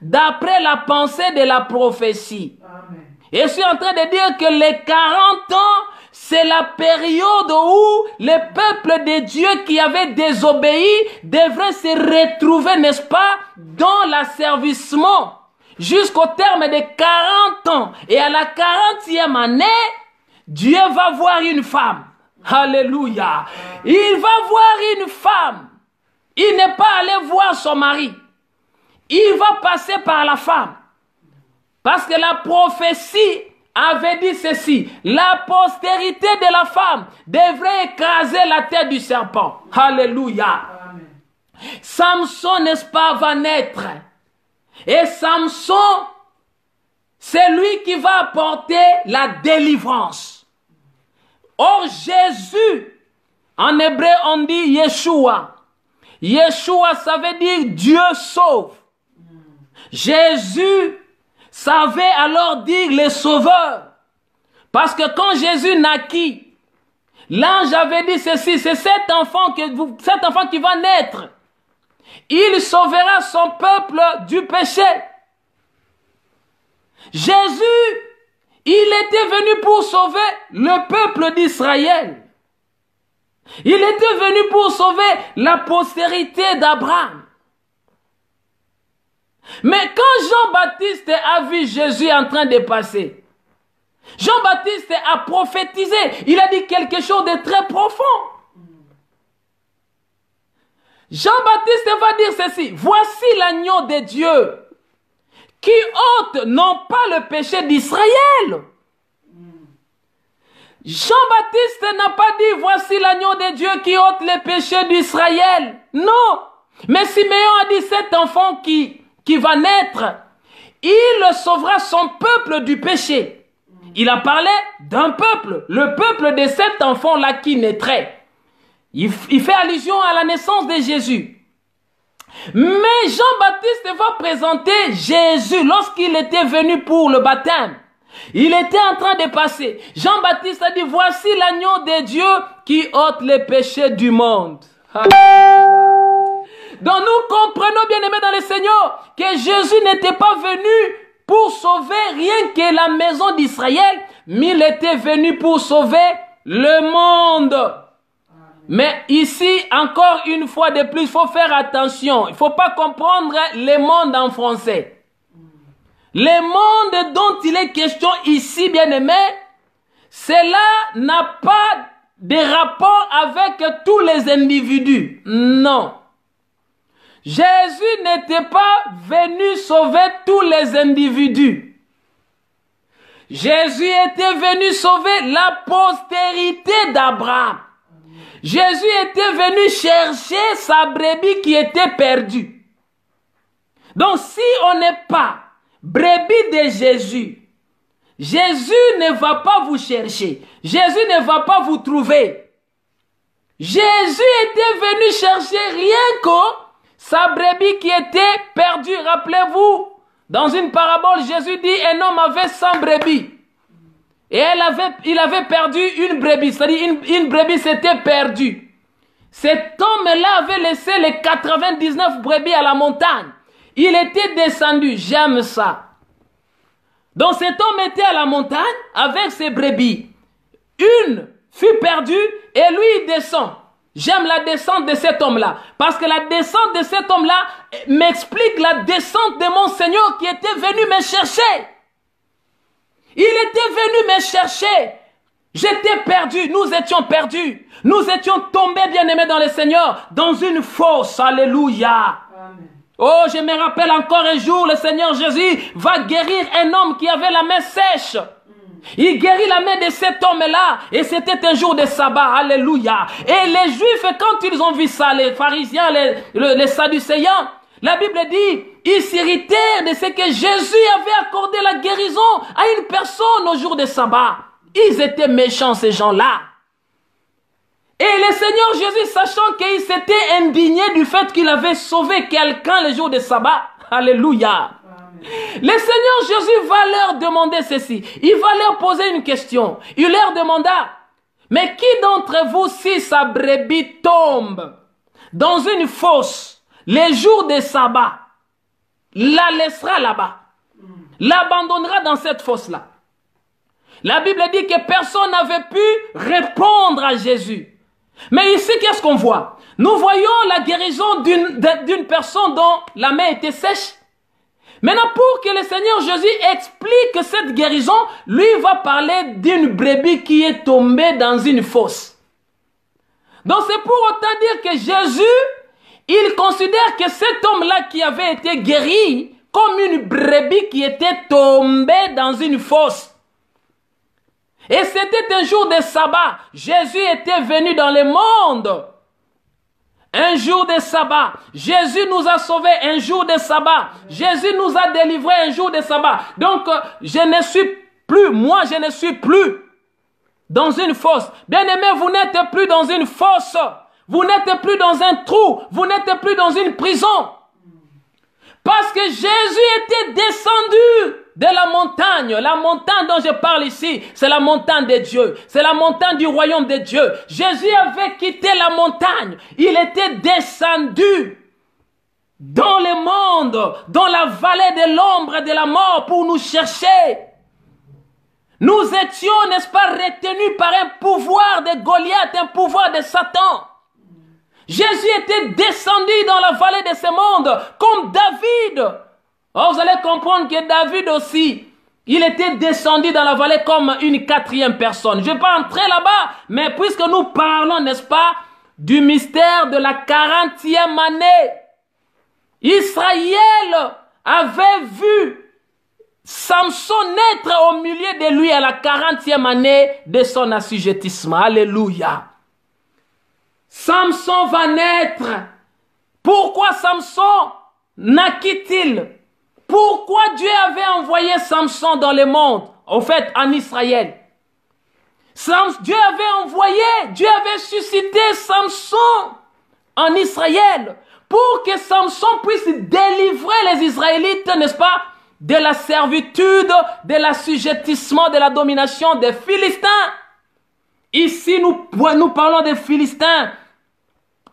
d'après la pensée de la prophétie. Amen. Et je suis en train de dire que les 40 ans, c'est la période où le peuple de Dieu qui avait désobéi devrait se retrouver, n'est-ce pas, dans l'asservissement jusqu'au terme de 40 ans. Et à la 40e année, Dieu va voir une femme. Alléluia. Il va voir une femme. Il n'est pas allé voir son mari. Il va passer par la femme. Parce que la prophétie avait dit ceci. La postérité de la femme devrait écraser la tête du serpent. Alléluia. Amen. Samson, n'est-ce pas, va naître. Et Samson, c'est lui qui va apporter la délivrance. Or, Jésus, en hébreu, on dit Yeshua. Yeshua, ça veut dire Dieu sauve. Jésus, ça veut alors dire le sauveur. Parce que quand Jésus naquit, l'ange avait dit ceci, c'est cet enfant qui va naître. Il sauvera son peuple du péché. Jésus, il était venu pour sauver le peuple d'Israël. Il était venu pour sauver la postérité d'Abraham. Mais quand Jean-Baptiste a vu Jésus en train de passer, Jean-Baptiste a prophétisé. Il a dit quelque chose de très profond. Jean-Baptiste va dire ceci. Voici l'agneau de Dieu qui ôte non pas le péché d'Israël. Jean-Baptiste n'a pas dit voici l'agneau de Dieu qui ôte le péché d'Israël. Non. Mais Siméon a dit cet enfant qui va naître, il sauvera son peuple du péché. Il a parlé d'un peuple, le peuple de cet enfant-là qui naîtrait. Il fait allusion à la naissance de Jésus. Mais Jean-Baptiste va présenter Jésus lorsqu'il était venu pour le baptême. Il était en train de passer. Jean-Baptiste a dit, voici l'agneau de Dieu qui ôte les péchés du monde. Donc nous comprenons, bien-aimés dans le Seigneur, que Jésus n'était pas venu pour sauver rien que la maison d'Israël, mais il était venu pour sauver le monde. Mais ici, encore une fois de plus, il faut faire attention. Il ne faut pas comprendre le monde en français. Le monde dont il est question ici, bien-aimé, cela n'a pas de rapport avec tous les individus. Non. Jésus n'était pas venu sauver tous les individus. Jésus était venu sauver la postérité d'Abraham. Jésus était venu chercher sa brebis qui était perdue. Donc si on n'est pas brebis de Jésus, Jésus ne va pas vous chercher. Jésus ne va pas vous trouver. Jésus était venu chercher rien que sa brebis qui était perdue. Rappelez-vous, dans une parabole, Jésus dit un homme avait 100 brebis. Et il avait perdu une brebis, c'est-à-dire une brebis s'était perdue. Cet homme-là avait laissé les 99 brebis à la montagne. Il était descendu, j'aime ça. Donc cet homme était à la montagne avec ses brebis. Une fut perdue et lui il descend. J'aime la descente de cet homme-là. Parce que la descente de cet homme-là m'explique la descente de mon Seigneur qui était venu me chercher. Il était venu me chercher. J'étais perdu. Nous étions perdus. Nous étions tombés, bien-aimés dans le Seigneur, dans une fosse. Alléluia. Amen. Oh, je me rappelle encore un jour, le Seigneur Jésus va guérir un homme qui avait la main sèche. Il guérit la main de cet homme-là. Et c'était un jour de sabbat. Alléluia. Et les Juifs, quand ils ont vu ça, les pharisiens, les sadducéens, la Bible dit, ils s'irritèrent de ce que Jésus avait accordé la guérison à une personne au jour de sabbat. Ils étaient méchants, ces gens-là. Et le Seigneur Jésus, sachant qu'il s'était indigné du fait qu'il avait sauvé quelqu'un le jour de sabbat, alléluia. Le Seigneur Jésus va leur demander ceci. Il va leur poser une question. Il leur demanda, mais qui d'entre vous, si sa brebis tombe dans une fosse, les jours de sabbat, la laissera là-bas, l'abandonnera dans cette fosse-là? La Bible dit que personne n'avait pu répondre à Jésus. Mais ici, qu'est-ce qu'on voit? Nous voyons la guérison d'une personne dont la main était sèche. Maintenant, pour que le Seigneur Jésus explique cette guérison, lui va parler d'une brebis qui est tombée dans une fosse. Donc c'est pour autant dire que Jésus, il considère que cet homme-là qui avait été guéri comme une brebis qui était tombée dans une fosse. Et c'était un jour de sabbat. Jésus était venu dans le monde. Un jour de sabbat. Jésus nous a sauvés un jour de sabbat. Jésus nous a délivrés un jour de sabbat. Donc, je ne suis plus dans une fosse. Bien-aimés, vous n'êtes plus dans une fosse. Vous n'êtes plus dans un trou. Vous n'êtes plus dans une prison. Parce que Jésus était descendu de la montagne. La montagne dont je parle ici, c'est la montagne de Dieu. C'est la montagne du royaume de Dieu. Jésus avait quitté la montagne. Il était descendu dans le monde, dans la vallée de l'ombre et de la mort pour nous chercher. Nous étions, n'est-ce pas, retenus par un pouvoir de Goliath, un pouvoir de Satan. Jésus était descendu dans la vallée de ce monde, comme David. Oh, vous allez comprendre que David aussi, il était descendu dans la vallée comme une quatrième personne. Je ne vais pas entrer là-bas, mais puisque nous parlons, n'est-ce pas, du mystère de la 40e année, Israël avait vu Samson naître au milieu de lui à la 40e année de son assujettissement. Alléluia. Samson va naître. Pourquoi Samson naquit-il? Pourquoi Dieu avait envoyé Samson dans le monde, au fait en Israël? Dieu avait suscité Samson en Israël pour que Samson puisse délivrer les Israélites, n'est-ce pas, de la servitude, de l'assujettissement, de la domination des Philistins. Ici, nous parlons des Philistins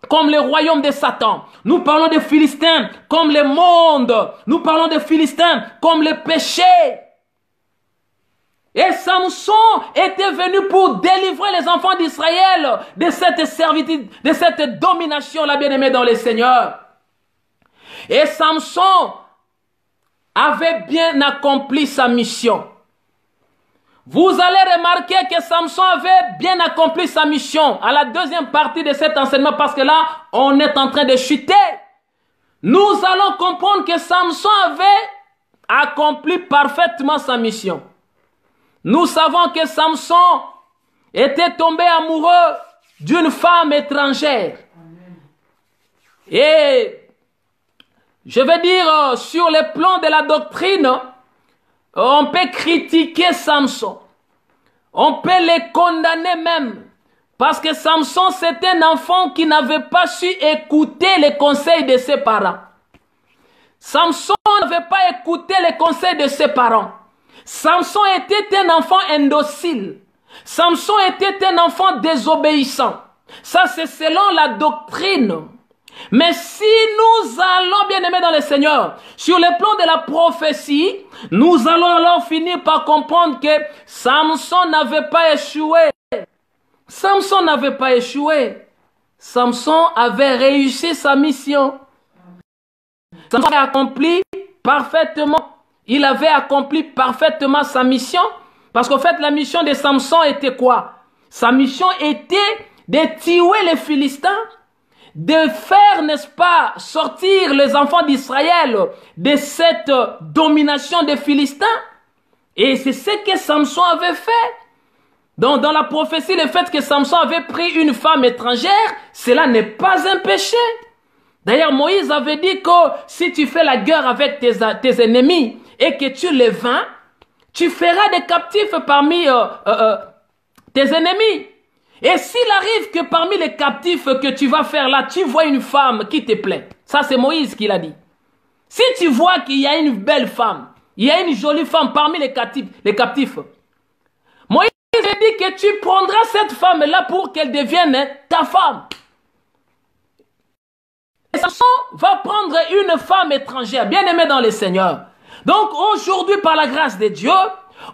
comme le royaume de Satan. Nous parlons des Philistins comme le monde. Nous parlons des Philistins comme le péché. Et Samson était venu pour délivrer les enfants d'Israël de cette servitude, de cette domination, la bien-aimée dans le Seigneur. Et Samson avait bien accompli sa mission. Vous allez remarquer que Samson avait bien accompli sa mission à la deuxième partie de cet enseignement, parce que là, on est en train de chuter. Nous allons comprendre que Samson avait accompli parfaitement sa mission. Nous savons que Samson était tombé amoureux d'une femme étrangère. Et je veux dire, sur le plan de la doctrine, on peut critiquer Samson. On peut le condamner même. Parce que Samson, c'est un enfant qui n'avait pas su écouter les conseils de ses parents. Samson n'avait pas écouté les conseils de ses parents. Samson était un enfant indocile. Samson était un enfant désobéissant. Ça, c'est selon la doctrine. Mais si nous allons, bien aimés dans le Seigneur, sur le plan de la prophétie, nous allons alors finir par comprendre que Samson n'avait pas échoué. Samson n'avait pas échoué. Samson avait réussi sa mission. Samson avait accompli parfaitement. Il avait accompli parfaitement sa mission. Parce qu'en fait, la mission de Samson était quoi? Sa mission était de tuer les Philistins, de faire, n'est-ce pas, sortir les enfants d'Israël de cette domination des Philistins. Et c'est ce que Samson avait fait. Donc, dans la prophétie, le fait que Samson avait pris une femme étrangère, cela n'est pas un péché. D'ailleurs, Moïse avait dit que si tu fais la guerre avec tes ennemis et que tu les vaincs, tu feras des captifs parmi tes ennemis. Et s'il arrive que parmi les captifs que tu vas faire là, tu vois une femme qui te plaît. Ça, c'est Moïse qui l'a dit. Si tu vois qu'il y a une belle femme, il y a une jolie femme parmi les captifs, Moïse dit que tu prendras cette femme-là pour qu'elle devienne ta femme. Et Samson va prendre une femme étrangère, bien aimée dans le Seigneur. Donc aujourd'hui, par la grâce de Dieu,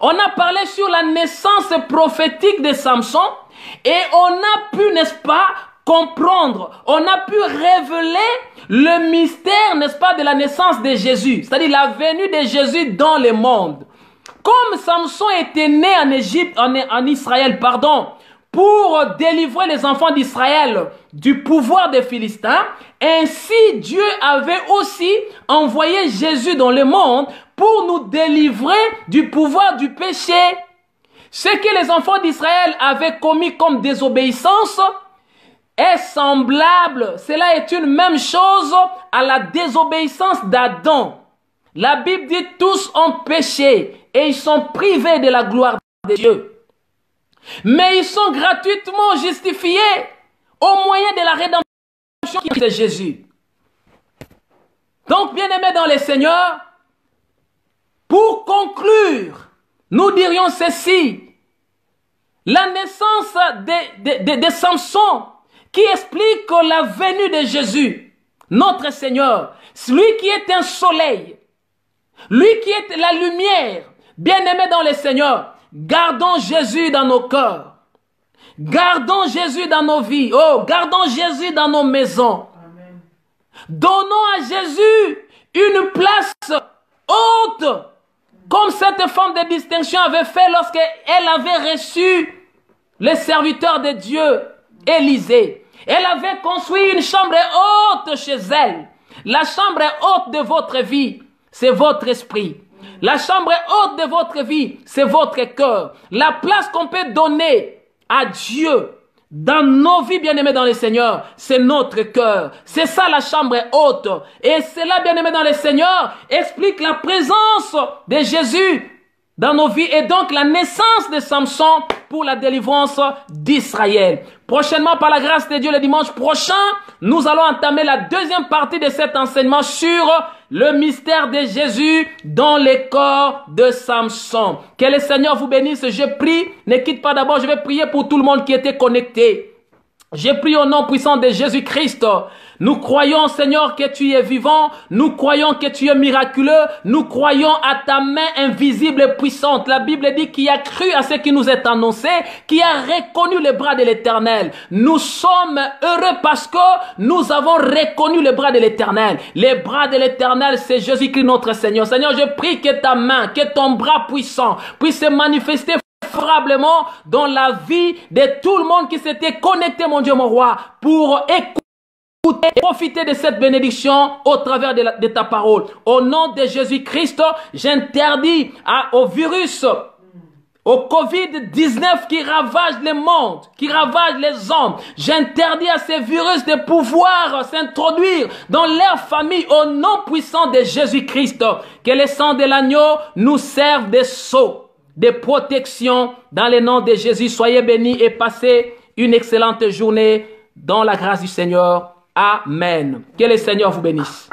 on a parlé sur la naissance prophétique de Samson et on a pu, n'est-ce pas, comprendre, on a pu révéler le mystère, n'est-ce pas, de la naissance de Jésus, c'est-à-dire la venue de Jésus dans le monde. Comme Samson était né en Égypte, en Israël, pardon, pour délivrer les enfants d'Israël du pouvoir des Philistins, ainsi Dieu avait aussi envoyé Jésus dans le monde pour nous délivrer du pouvoir du péché. Ce que les enfants d'Israël avaient commis comme désobéissance est semblable, cela est une même chose à la désobéissance d'Adam. La Bible dit tous ont péché et ils sont privés de la gloire de Dieu. Mais ils sont gratuitement justifiés au moyen de la rédemption qui est Jésus. Donc, bien-aimés dans le Seigneur, pour conclure, nous dirions ceci. La naissance de Samson qui explique la venue de Jésus, notre Seigneur, lui qui est un soleil, lui qui est la lumière, bien-aimés dans le Seigneur, gardons Jésus dans nos cœurs. Gardons Jésus dans nos vies. Oh, gardons Jésus dans nos maisons. Amen. Donnons à Jésus une place haute, comme cette femme de distinction avait fait lorsqu'elle avait reçu le serviteur de Dieu, Élisée. Elle avait construit une chambre haute chez elle. La chambre haute de votre vie, c'est votre esprit. La chambre haute de votre vie, c'est votre cœur. La place qu'on peut donner à Dieu dans nos vies, bien-aimés dans le Seigneur, c'est notre cœur. C'est ça la chambre haute. Et cela, bien-aimés dans le Seigneur, explique la présence de Jésus dans nos vies et donc la naissance de Samson pour la délivrance d'Israël. Prochainement, par la grâce de Dieu, le dimanche prochain, nous allons entamer la deuxième partie de cet enseignement sur le mystère de Jésus dans le corps de Samson. Que le Seigneur vous bénisse. Je prie, ne quitte pas d'abord, je vais prier pour tout le monde qui était connecté. Je prie au nom puissant de Jésus-Christ. Nous croyons, Seigneur, que tu es vivant. Nous croyons que tu es miraculeux. Nous croyons à ta main invisible et puissante. La Bible dit qu'il a cru à ce qui nous est annoncé, qui a reconnu les bras de l'Éternel. Nous sommes heureux parce que nous avons reconnu les bras de l'Éternel. Les bras de l'Éternel, c'est Jésus-Christ notre Seigneur. Seigneur, je prie que ta main, que ton bras puissant puisse se manifester favorablement dans la vie de tout le monde qui s'était connecté, mon Dieu, mon roi, pour écouter et profiter de cette bénédiction au travers de ta parole. Au nom de Jésus-Christ, j'interdis au virus, au Covid-19 qui ravage le monde, qui ravage les hommes. J'interdis à ces virus de pouvoir s'introduire dans leur famille au nom puissant de Jésus-Christ. Que le sang de l'agneau nous serve de sceau de protection dans le nom de Jésus. Soyez bénis et passez une excellente journée dans la grâce du Seigneur. Amen. Que le Seigneur vous bénisse.